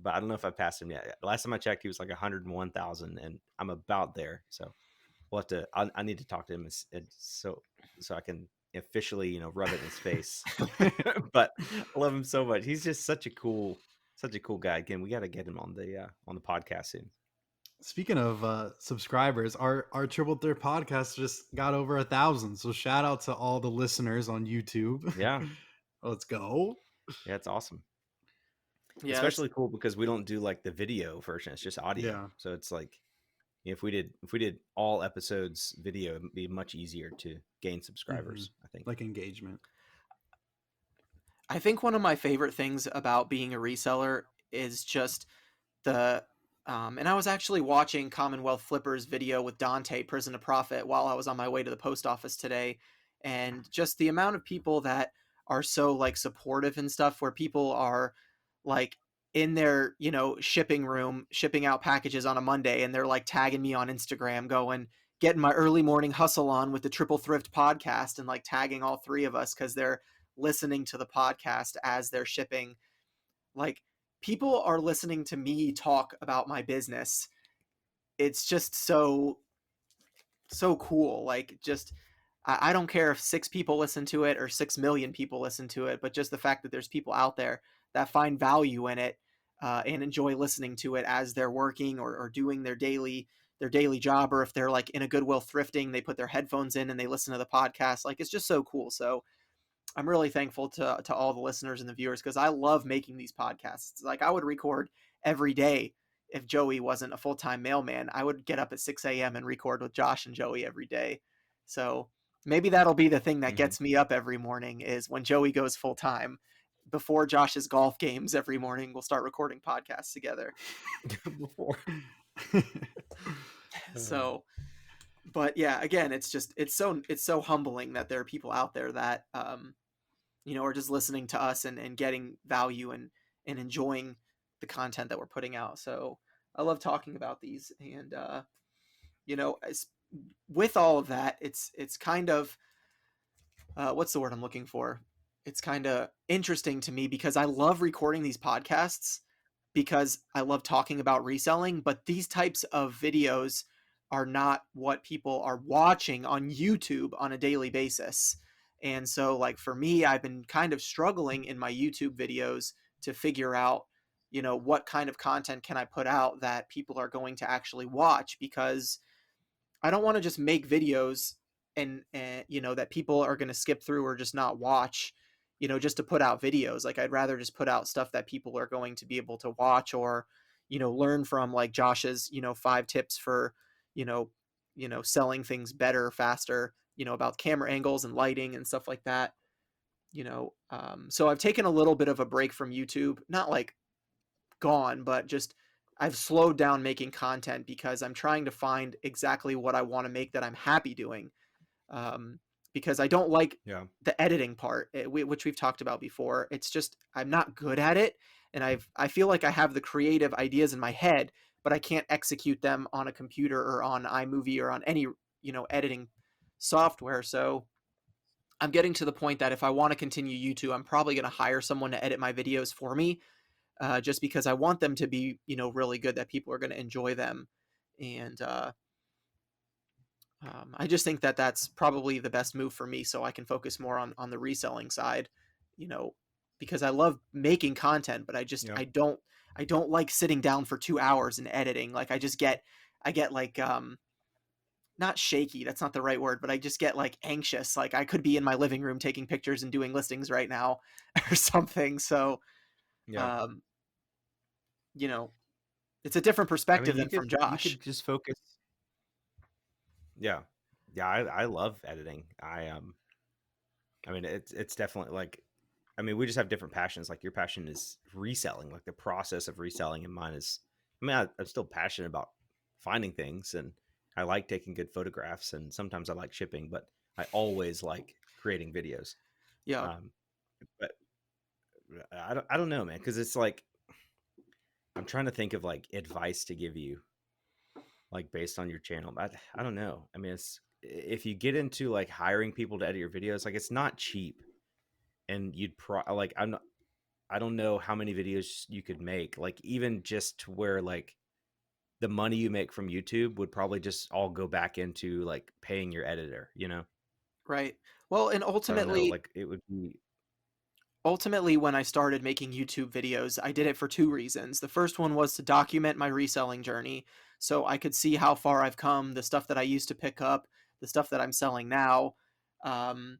but I don't know if I passed him yet. Last time I checked, he was like 101,000, and I'm about there. So we'll have to. I need to talk to him, so I can officially rub it in his face. But I love him so much. He's just such a cool guy. Again, we got to get him on the podcast soon. Speaking of subscribers, our Triple Threat podcast just got over 1,000. So shout out to all the listeners on YouTube. Yeah, Let's go. yeah, it's awesome. yeah, that's Especially cool because we don't do like the video version; it's just audio. Yeah. So it's like if we did all episodes video, it'd be much easier to gain Hmm. subscribers. I think. Like engagement. I think one of my favorite things about being a reseller is just the and I was actually watching Commonwealth Flipper's video with Dante, Prison to Profit, while I was on my way to the post office today, and just the amount of people that are so like supportive and stuff, where people are like in their shipping room shipping out packages on a Monday, and they're like tagging me on Instagram going, getting my early morning hustle on with the Triple Thrift podcast, and like tagging all three of us because they're listening to the podcast as they're shipping. Like, people are listening to me talk about my business. It's just so cool. Like, just I don't care if 6 people listen to it or 6 million people listen to it, but just the fact that there's people out there that find value in it, and enjoy listening to it as they're working or doing their daily job, or if they're like in a Goodwill thrifting, they put their headphones in and they listen to the podcast. Like, it's just so cool. So I'm really thankful to all the listeners and the viewers, because I love making these podcasts. Like, I would record every day if Joey wasn't a full-time mailman. I would get up at 6 a.m. and record with Josh and Joey every day. So maybe that'll be the thing that Hmm. gets me up every morning, is when Joey goes full-time. before Josh's golf games every morning, we'll start recording podcasts together. Before. So, but yeah, again, it's so humbling that there are people out there that are just listening to us and getting value and enjoying the content that we're putting out. So I love talking about these, and as, with all of that, it's kind of what's the word I'm looking for? It's kind of interesting to me because I love recording these podcasts because I love talking about reselling, but these types of videos are not what people are watching on YouTube on a daily basis. And so, like, for me, I've been kind of struggling in my YouTube videos to figure out, what kind of content can I put out that people are going to actually watch, because I don't want to just make videos and that people are going to skip through or just not watch, just to put out videos. Like, I'd rather just put out stuff that people are going to be able to watch or learn from, like Josh's 5 tips for you know selling things better, faster, about camera angles and lighting and stuff like that. So I've taken a little bit of a break from YouTube, not like gone, but just I've slowed down making content because I'm trying to find exactly what I want to make that I'm happy doing. Um, because I don't like Yeah. the editing part, which we've talked about before. It's just I'm not good at it, and I feel like I have the creative ideas in my head, but I can't execute them on a computer or on iMovie or on any editing software. So I'm getting to the point that if I want to continue YouTube, I'm probably going to hire someone to edit my videos for me, just because I want them to be, really good, that people are going to enjoy them. And I just think that that's probably the best move for me, so I can focus more on the reselling side, you know, because I love making content, but Yeah. I don't like sitting down for 2 hours and editing. Like, I get like not shaky, that's not the right word, but I just get like anxious. Like, I could be in my living room taking pictures and doing listings right now or something. So Yeah. um, you know, it's a different I mean, perspective than from you Josh. could just focus. Yeah. Yeah, I love editing. I mean, it's definitely like, I mean, we just have different passions. Like, your passion is reselling, like the process of reselling, and mine is, I mean, I'm still passionate about finding things, and I like taking good photographs, and sometimes I like shipping, but I always like creating videos. Yeah, Um, but I don't know, man, because it's like I'm trying to think of like advice to give you, like based on your channel. I don't know. I mean, it's if you get into like hiring people to edit your videos, like it's not cheap, and like I don't know how many videos you could make, like even just to where like the money you make from YouTube would probably just all go back into like paying your editor, you know? right. Well, and So I don't know, ultimately, like it would be. ultimately, when I started making YouTube videos, I did it for two reasons. The first one was to document my reselling journey so I could see how far I've come, the stuff that I used to pick up, the stuff that I'm selling now. Um,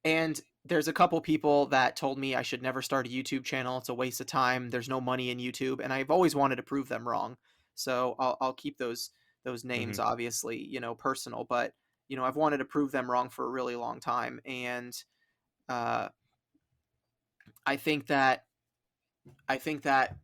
and there's a couple people that told me I should never start a YouTube channel. It's a waste of time. There's no money in YouTube, and I've always wanted to prove them wrong. So I'll keep those names, Mhm. obviously, personal, but I've wanted to prove them wrong for a really long time, and uh, I think that I think that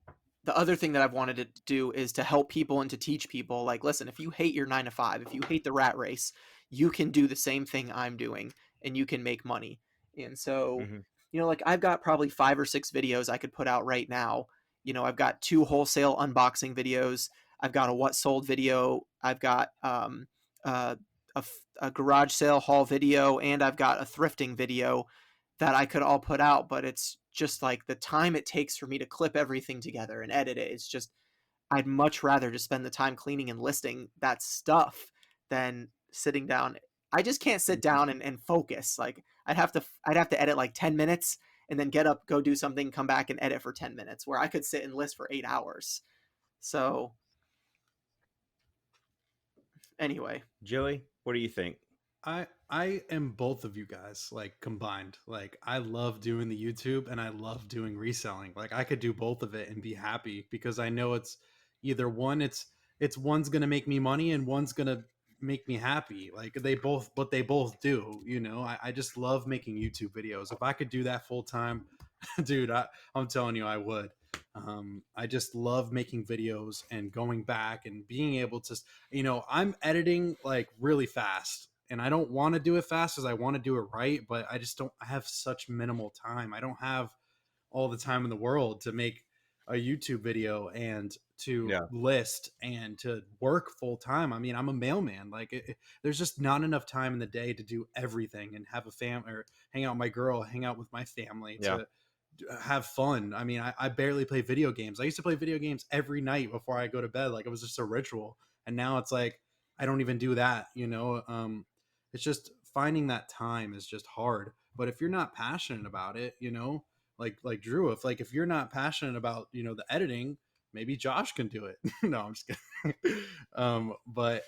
the other thing that I've wanted to do is to help people and to teach people, like, listen, if you hate your 9 to 5, if you hate the rat race, you can do the same thing I'm doing and you can make money. And so, Mhm. like, I've got probably 5 or 6 videos I could put out right now. I've got 2 wholesale unboxing videos. I've got a what sold video. I've got uh, a garage sale haul video, and I've got a thrifting video that I could all put out, but it's just like the time it takes for me to clip everything together and edit it. It's just, I'd much rather just spend the time cleaning and listing that stuff than sitting down. I just can't sit Mhm. down and focus. Like, I'd have to edit like 10 minutes and then get up, go do something, come back and edit for 10 minutes, where I could sit and list for 8 hours. So anyway, Joey, what do you think? I am both of you guys like combined. Like I love doing the YouTube and I love doing reselling. Like I could do both of it and be happy because I know it's either one it's one's going to make me money and one's going to make me happy. Like they both do, you know. I just love making YouTube videos. If I could do that full time, Dude, I'm telling you, I would. I just love making videos and going back and being able to, I'm editing like really fast, and I don't want to do it fast because I want to do it right, but I just don't. I have such minimal time. I don't have all the time in the world to make a YouTube video and to Yeah. list and to work full time. I mean, I'm a mailman. Like, there's just not enough time in the day to do everything and have a family or hang out with my girl, hang out with my family, Yeah. to have fun. I mean, I barely play video games. I used to play video games every night before I go to bed. Like, it was just a ritual. And now it's like, I don't even do that, it's just finding that time is just hard. But if you're not passionate about it, like Drew, if you're not passionate about, the editing, maybe Josh can do it. No, I'm just kidding. But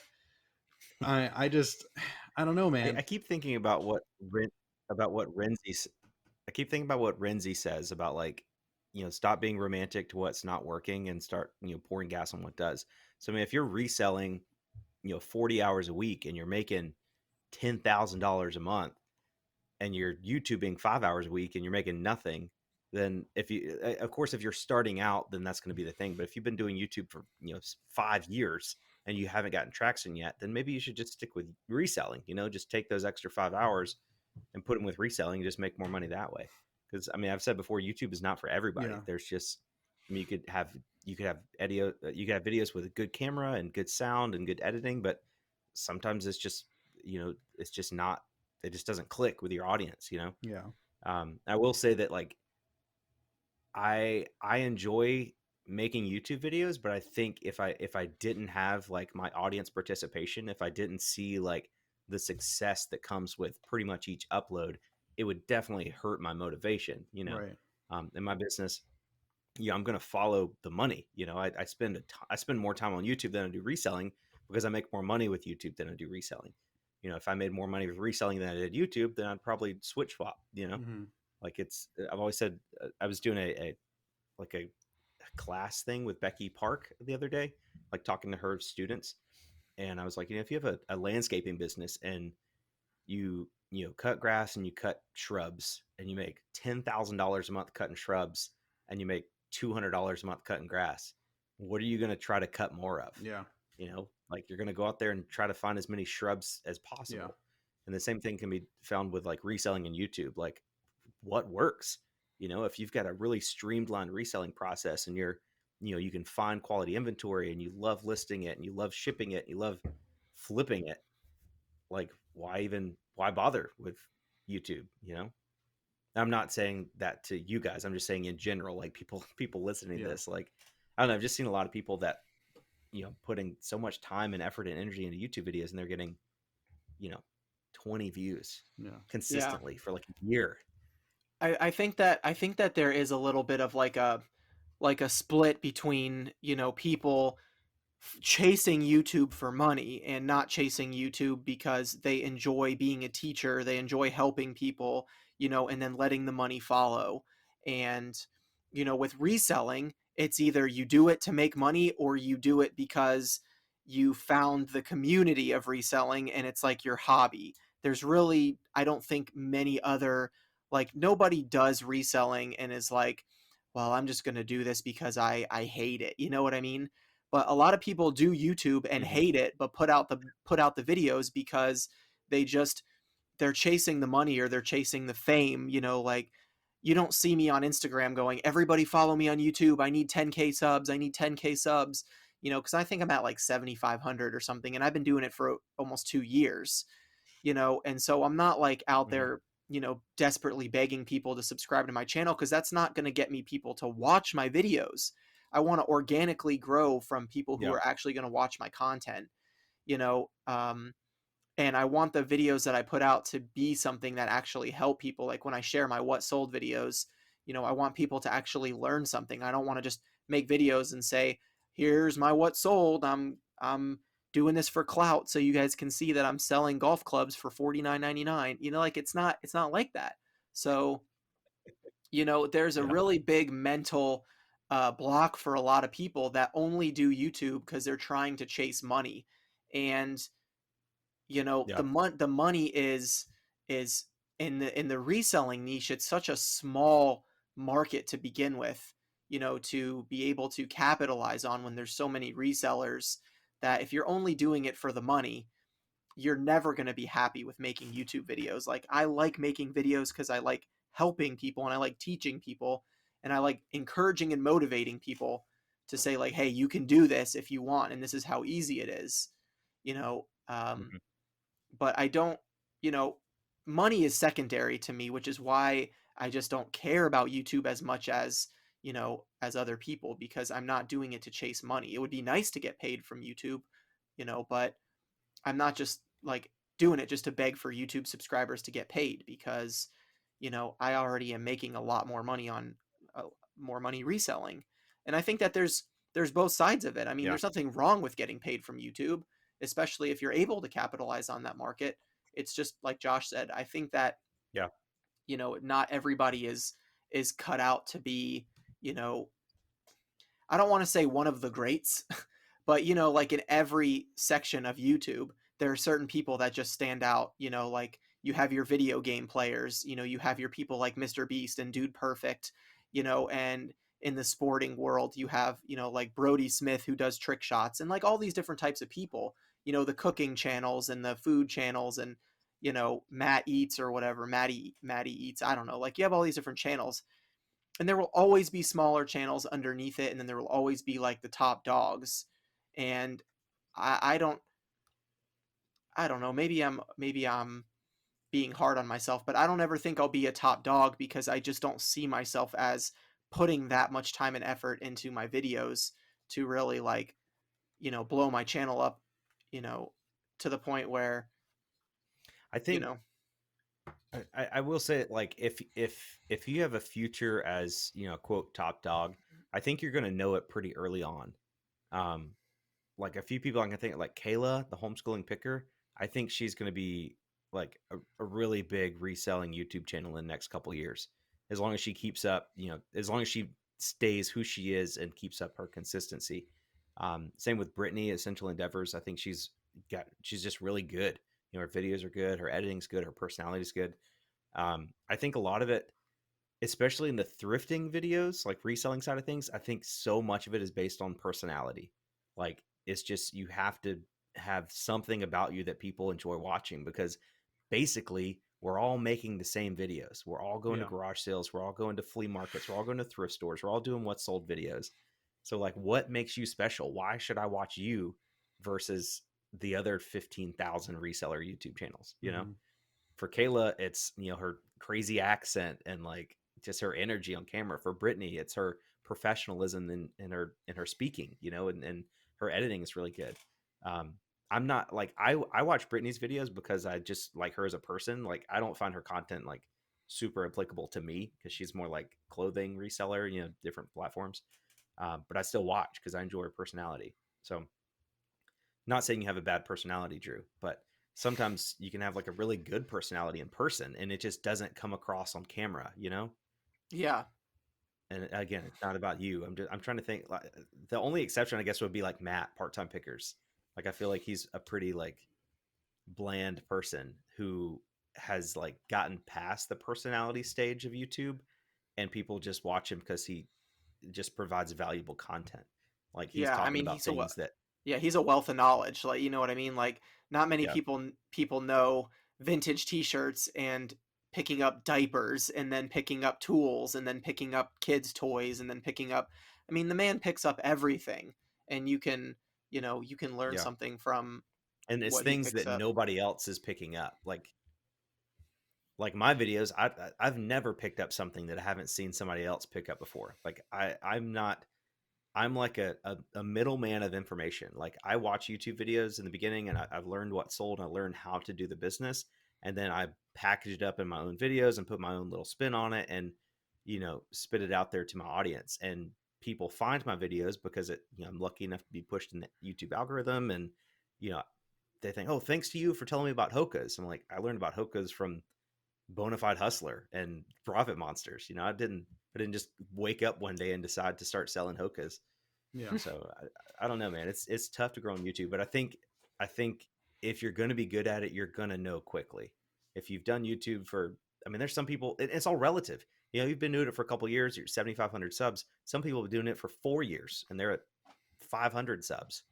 I just, I don't know, I, man. I keep thinking about about what I keep thinking about what Renzi says about like, stop being romantic to what's not working and start, pouring gas on what does. So I mean, if you're reselling, 40 hours a week and you're making $10,000 a month, and you're YouTubing 5 hours a week and you're making nothing, then if you, of course, if you're starting out, then that's going to be the thing. But if you've been doing YouTube for 5 years and you haven't gotten traction yet, then maybe you should just stick with reselling. Just take those extra 5 hours and put them with reselling and just make more money that way. Because I mean, I've said before, YouTube is not for everybody. Yeah, There's just, I mean, you could have you could have videos with a good camera and good sound and good editing, but sometimes it's just, it's just not, it just doesn't click with your audience. yeah, I will say that like I enjoy making YouTube videos, but I think if I didn't have like my audience participation, if I didn't see like the success that comes with pretty much each upload, it would definitely hurt my motivation. right. In my business, I'm going to follow the money. I spend more time on YouTube than I do reselling because I make more money with YouTube than I do reselling. If I made more money with reselling than I did YouTube, then I'd probably switch flop. Hmm. Like I've always said, I was doing like a class thing with Becky Park the other day, like talking to her students. And I was like, if you have a landscaping business and you cut grass and you cut shrubs and you make $10,000 a month cutting shrubs and you make $200 a month cutting grass, what are you going to try to cut more of? Yeah, Like you're going to go out there and try to find as many shrubs as yeah, possible. And the same thing can be found with like reselling in YouTube. Like what works? If you've got a really streamlined reselling process and you can find quality inventory and you love listing it and you love shipping it, and you love flipping it, like why bother with YouTube? I'm not saying that to you guys. I'm just saying in general, like people listening to yeah, this, like I don't know, I've just seen a lot of people that, putting so much time and effort and energy into YouTube videos and they're getting, you know, 20 views yeah, Yeah. consistently for like a year. I think that there is a little bit of like a split between, people chasing YouTube for money and not chasing YouTube because they enjoy being a teacher, they enjoy helping people, and then letting the money follow. And, with reselling, it's either you do it to make money or you do it because you found the community of reselling and it's like your hobby. There's really, I don't think many other, like, nobody does reselling and is like, well, I'm just going to do this because I hate it. You know what I mean? But a lot of people do YouTube and Hmm. hate it, but put out the videos because they just they're chasing the money or they're chasing the fame. Like, you don't see me on Instagram going, everybody follow me on YouTube, I need 10K subs, I need 10K subs. Because I think I'm at like 7,500 or something, and I've been doing it for almost 2 years. And so I'm not like out Hmm. there, desperately begging people to subscribe to my channel, because that's not going to get me people to watch my videos. I want to organically grow from people who Yeah. are actually going to watch my content, you know and I want the videos that I put out to be something that actually help people. Like when I share my what sold videos, I want people to actually learn something. I don't want to just make videos and say, "Here's my what sold. I'm doing this for clout so you guys can see that I'm selling golf clubs for 49.99." Like it's not like that. So, there's a Yeah. really big mental block for a lot of people that only do YouTube because they're trying to chase money. And Yeah. the money is in the reselling niche. It's such a small market to begin with, to be able to capitalize on when there's so many resellers that if you're only doing it for the money, you're never going to be happy with making YouTube videos. Like, I like making videos because I like helping people and I like teaching people and I like encouraging and motivating people to say, like, hey, you can do this if you want, and this is how easy it is, you know. Mhm. But I don't, you know, money is secondary to me, which is why I just don't care about YouTube as much as, as other people, because I'm not doing it to chase money. It would be nice to get paid from YouTube, but I'm not just like doing it just to beg for YouTube subscribers to get paid, because, I already am making a lot more money on uh, more money reselling. And I think that there's both sides of it. I mean, Yeah. there's nothing wrong with getting paid from YouTube, especially if you're able to capitalize on that market. It's just like Josh said, I think that, Yeah. not everybody is cut out to be, you know, I don't want to say one of the greats, but like in every section of YouTube, there are certain people that just stand out. Like you have your video game players. You have your people like Mr. Beast and Dude Perfect. And in the sporting world, you have like Brody Smith who does trick shots, and like all these different types of people. The cooking channels and the food channels, and Matt Eats or whatever, Matty Eats. I don't know. Like you have all these different channels, and there will always be smaller channels underneath it, and then there will always be like the top dogs. And I don't know, maybe I'm being hard on myself, but I don't ever think I'll be a top dog, because I just don't see myself as putting that much time and effort into my videos to really, like, blow my channel up, you know to the point where, I you think know I will say it, like if you have a future as, quote, top dog, I think you're going to know it pretty early on. Um, like a few people I can think like Kayla, the homeschooling picker. I think she's going to be like a really big reselling YouTube channel in the next couple years, as long as she keeps up, as long as she stays who she is and keeps up her consistency. Same with Brittany, Essential Endeavors. I think she's just really good. Her videos are good, her editing's good, her personality's good. I think a lot of it, especially in the thrifting videos, like reselling side of things, I think so much of it is based on personality. Like it's just you have to have something about you that people enjoy watching, because basically we're all making the same videos. We're all going to yeah, garage sales, we're all going to flea markets, we're all going to thrift stores, we're all doing what's sold videos. So like what makes you special? Why should I watch you versus the other 15,000 reseller YouTube channels, Mhm. For Kayla, it's her crazy accent and like just her energy on camera. For Brittany, it's her professionalism in her speaking, and her editing is really good. Um, I'm not like I watch Brittany's videos because I just like her as a person. Like I don't find her content like super applicable to me because she's more like clothing reseller, different platforms. But I still watch because I enjoy her personality. So not saying you have a bad personality, Drew, but sometimes you can have like a really good personality in person and it just doesn't come across on camera. yeah, And again, it's not about you. I'm trying to think, like, the only exception I guess would be like Matt, part-time pickers. Like I feel like he's a pretty like bland person who has like gotten past the personality stage of YouTube, and people just watch him because he just provides valuable content. Like he's yeah. I talking mean, about things that, he's a wealth of knowledge. Like, you know what I mean? Like, not many yeah, people know vintage T-shirts and picking up diapers and then picking up tools and then picking up kids' toys and then picking up. I mean, the man picks up everything, and you can learn yeah. something from And it's what he things picks that up. nobody else is picking up. Like my videos, I've never picked up something that I haven't seen somebody else pick up before. Like I'm not, I'm like a middleman of information. Like I watch YouTube videos in the beginning and I've learned what sold and I learned how to do the business. And then I package it up in my own videos and put my own little spin on it and, spit it out there to my audience. And people find my videos because I'm lucky enough to be pushed in the YouTube algorithm. And, you know, they think, oh, thanks to you for telling me about Hokas. I'm like, I learned about Hokas from Bonafide Hustler and Profit Monsters. I didn't just wake up one day and decide to start selling Hokas. Yeah. So I don't know, man. It's tough to grow on YouTube, but I think if you're going to be good at it, you're going to know quickly. If you've done YouTube for, I mean, there's some people. It's all relative. You know, you've been doing it for a couple of years, you're 7,500 subs. Some people have been doing it for 4 years and they're at 500 subs.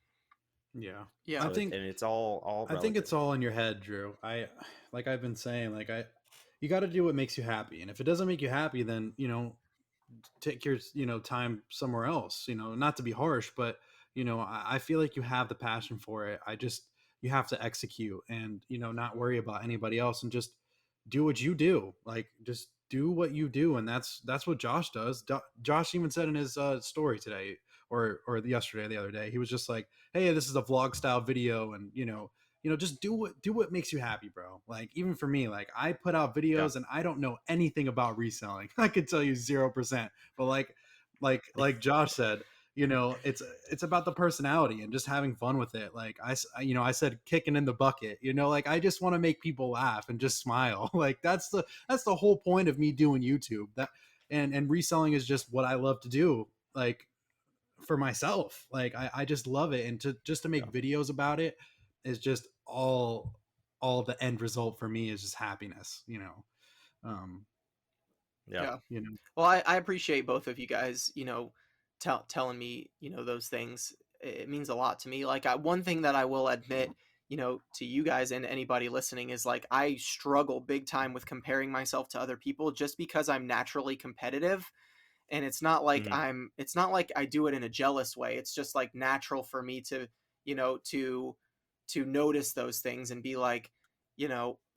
Yeah. I Yeah. So think it's all I think it's relative. all in your head, Drew. Like I've been saying, you got to do what makes you happy. And if it doesn't make you happy, then, take your, time somewhere else, not to be harsh, but, I feel like you have the passion for it. You have to execute and, not worry about anybody else and just do what you do. Like, just do what you do. And that's what Josh does. Josh even said in his story today or yesterday, or the other day, he was just like, hey, this is a vlog style video. And, just do what makes you happy, bro. Like, even for me, like, I put out Yeah. videos and I don't know anything about reselling. I could tell you 0%. But like Josh said, it's about the personality and just having fun with it. Like I said, kicking in the bucket, like, I just want to make people laugh and just smile. Like, that's the whole point of me doing YouTube. That and reselling is just what I love to do. Like, for myself, like, I just love it. And to Yeah. make videos about it is just all the end result for me is just happiness. Um Yeah. Yeah. you know Well, I appreciate both of you guys, telling me, those things. It means a lot to me. Like, one thing that I will admit, to you guys and anybody listening is like I struggle big time with comparing myself to other people just because I'm naturally competitive. And Mhm. it's not like I do it in a jealous way. It's just like natural for me to, you know, to notice those things and be like,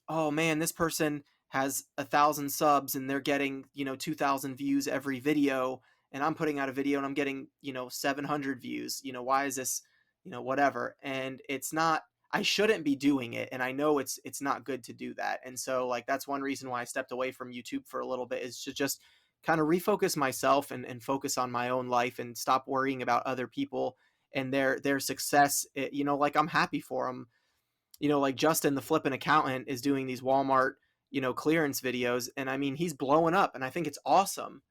oh man, this person has 1,000 subs and they're getting, 2,000 views every video, and I'm putting out a video and I'm getting, 700 views. Why is this, whatever? And it's not, I shouldn't be doing it, and I know it's not good to do that. And so like that's one reason why I stepped away from YouTube for a little bit, is to just kind of refocus myself and focus on my own life and stop worrying about other people and their success. Like, I'm happy for them. Like Justin, the flipping accountant, is doing these Walmart, clearance videos, and I mean, he's blowing up, and I think it's awesome.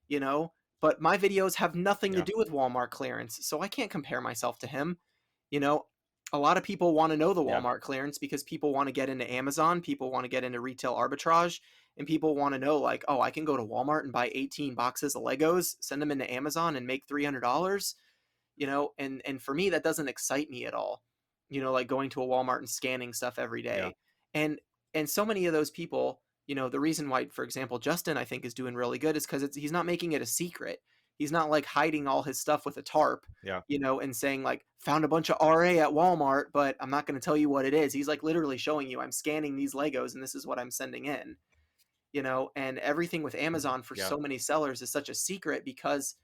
you know but my videos have nothing to Yeah. do with Walmart clearance, so I can't compare myself to him. you know a lot of people want to know the Yeah. Walmart clearance because people want to get into Amazon, people want to get into retail arbitrage, and people want to know, like, oh, I can go to Walmart and buy 18 boxes of Legos, send them into Amazon and make $300. And for me, that doesn't excite me at all. Like going to a Walmart and scanning stuff every Yeah. day. And so many of those people, the reason why, for example, Justin, I think, is doing really good is because he's not making it a secret. He's not like hiding all his stuff with a tarp, Yeah. and saying like, found a bunch of RA at Walmart, but I'm not going to tell you what it is. He's like literally showing you, I'm scanning these Legos and this is what I'm sending in. And everything with Amazon for Yeah. so many sellers is such a secret because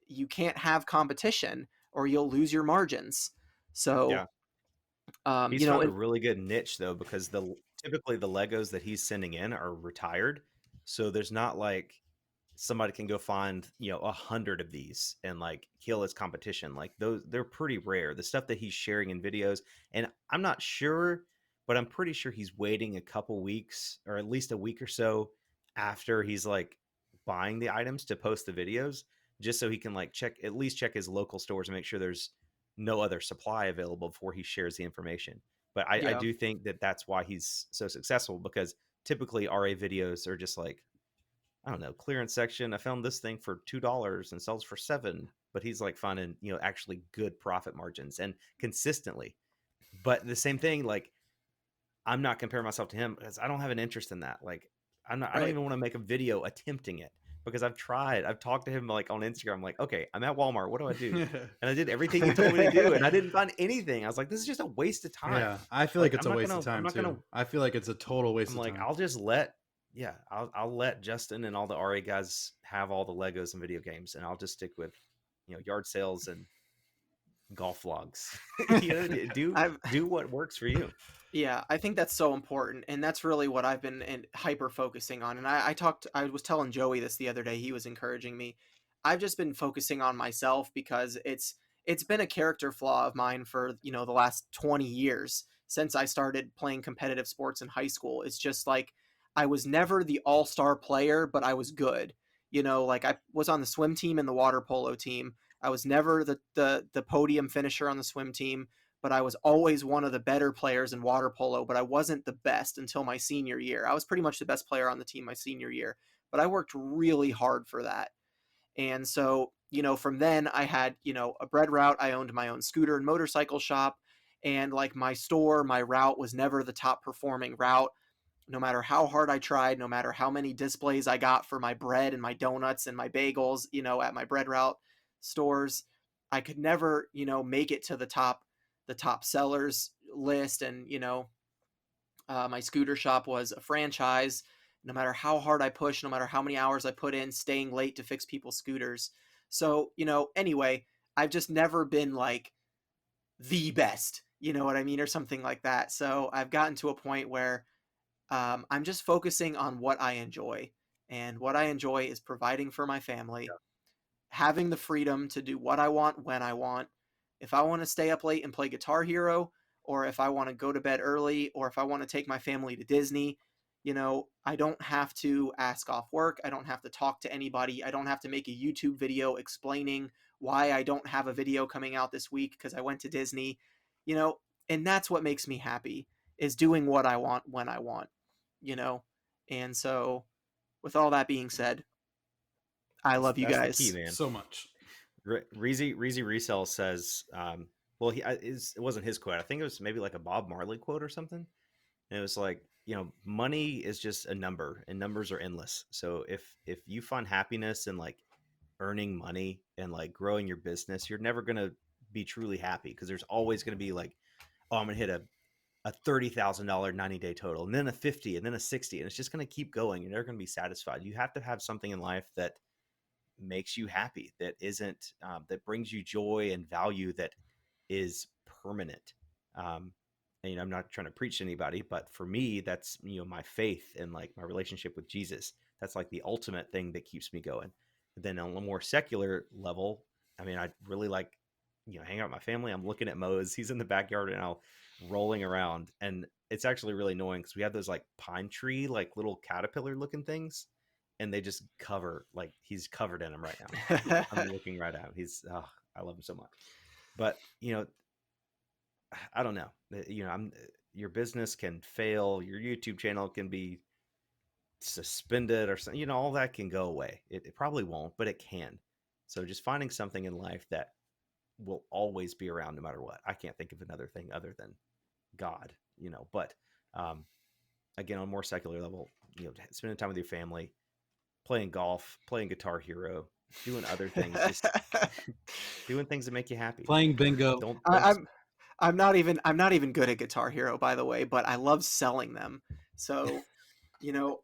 you can't have competition or you'll lose your margins. So, Yeah. He's found a and really good niche though, because typically the Legos that he's sending in are retired. So there's not like somebody can go find, 100 of these and like kill his competition. Like those, they're pretty rare. The stuff that he's sharing in videos, and I'm not sure, but I'm pretty sure he's waiting a couple weeks or at least a week or so after he's like buying the items to post the videos, just so he can like at least check his local stores and make sure there's no other supply available before he shares the information. But I yeah, do think that that's why he's so successful, because typically RA videos are just like, I don't know, clearance section. I found this thing for $2 and sells for 7. But he's like finding, actually good profit margins and consistently. But the same thing, like, I'm not comparing myself to him because I don't have an interest in that. Like, I don't right. even want to make a video attempting it, because I've tried. I've talked to him like on Instagram. I'm like, okay, I'm at Walmart. What do I do? And I did everything he told me to do, and I didn't find anything. I was like, this is just a waste of time. Yeah, I feel like Like, it's a waste of I'm time not too. gonna I feel like it's a total waste I'm of like, time. I'll just let, yeah, I'll let Justin and all the RA guys have all the Legos and video games, and I'll just stick with, yard sales and golf vlogs. Do I've do what works for you. Yeah, I think that's so important, and that's really what I've been hyper focusing on. And I was telling Joey this the other day. He was encouraging me. I've just been focusing on myself because it's been a character flaw of mine for the last 20 years since I started playing competitive sports in high school. It's just like I was never the all-star player, but I was good. Like I was on the swim team and the water polo team. I was never the podium finisher on the swim team, but I was always one of the better players in water polo, but I wasn't the best until my senior year. I was pretty much the best player on the team my senior year, but I worked really hard for that. And so, from then I had, a bread route. I owned my own scooter and motorcycle shop. And like my store, my route was never the top performing route. No matter how hard I tried, no matter how many displays I got for my bread and my donuts and my bagels, at my bread route stores, I could never, make it to the top sellers list. And, my scooter shop was a franchise. No matter how hard I pushed, no matter how many hours I put in, staying late to fix people's scooters. So, anyway, I've just never been like the best, you know what I mean, or something like that. So I've gotten to a point where I'm just focusing on what I enjoy. And what I enjoy is providing for my family, having the freedom to do what I want when I want. If I want to stay up late and play Guitar Hero, or if I want to go to bed early, or if I want to take my family to Disney, I don't have to ask off work. I don't have to talk to anybody. I don't have to make a YouTube video explaining why I don't have a video coming out this week because I went to Disney, you know, and that's what makes me happy is doing what I want when I want, you know. And so, with all that being said, I love you That's the key, guys. man. So much. Reezy Resell says, well, it wasn't his quote. I think it was maybe like a Bob Marley quote or something. And it was like, money is just a number, and numbers are endless. So if you find happiness in like earning money and like growing your business, you're never gonna be truly happy because there's always gonna be like, oh, I'm gonna hit a $30,000 90-day total, and then a 50, and then a 60, and it's just gonna keep going. You're never gonna be satisfied. You have to have something in life that makes you happy, that isn't that brings you joy and value, that is permanent. um and, I'm not trying to preach to anybody, but for me, that's my faith and like my relationship with Jesus. That's like the ultimate thing that keeps me going. But then on a more secular level, I mean, I really like hang out with my family. I'm looking at Mose, he's in the backyard right now rolling around, and it's actually really annoying because we have those like pine tree like little caterpillar looking things, and they just cover, like, he's covered in them right now. I'm looking right at him. I love him so much. But I don't know. I'm your business can fail, your YouTube channel can be suspended or something. All that can go away. It probably won't, but it can. So just finding something in life that will always be around no matter what. I can't think of another thing other than God. But um, again, on a more secular level, spending time with your family, playing golf, playing Guitar Hero, doing other things, just doing things that make you happy. Playing bingo. Don't. I'm not even good at Guitar Hero, by the way, but I love selling them. So, you know,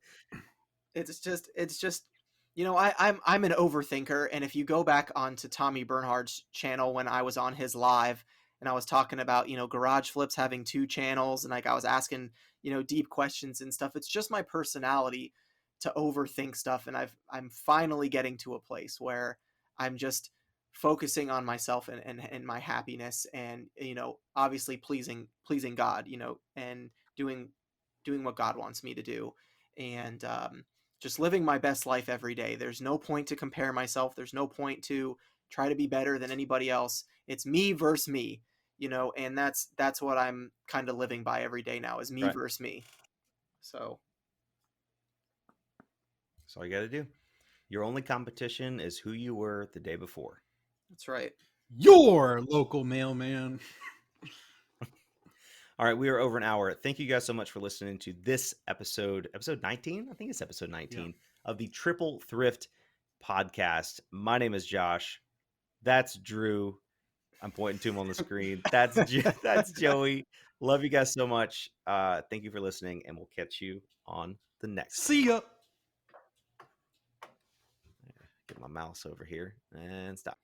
it's just I'm an overthinker. And if you go back onto Tommy Bernhard's channel when I was on his live and I was talking about, garage flips having two channels, and like I was asking, deep questions and stuff, it's just my personality to overthink stuff. And I'm finally getting to a place where I'm just focusing on myself and my happiness, and obviously pleasing God, and doing what God wants me to do. And just living my best life every day. There's no point to compare myself. There's no point to try to be better than anybody else. It's me versus me, and that's what I'm kind of living by every day now, is me Right. versus me. So That's all you got to do. Your only competition is who you were the day before. that's right. Your local mailman. All right, we are over an hour. Thank you guys so much for listening to this episode 19. I think it's episode 19 of the Triple Thrift podcast. My name is Josh. That's Drew. I'm pointing to him on the screen. That's Joey. Love you guys so much. Thank you for listening, and we'll catch you on the next one. See ya. Get my mouse over here and stop.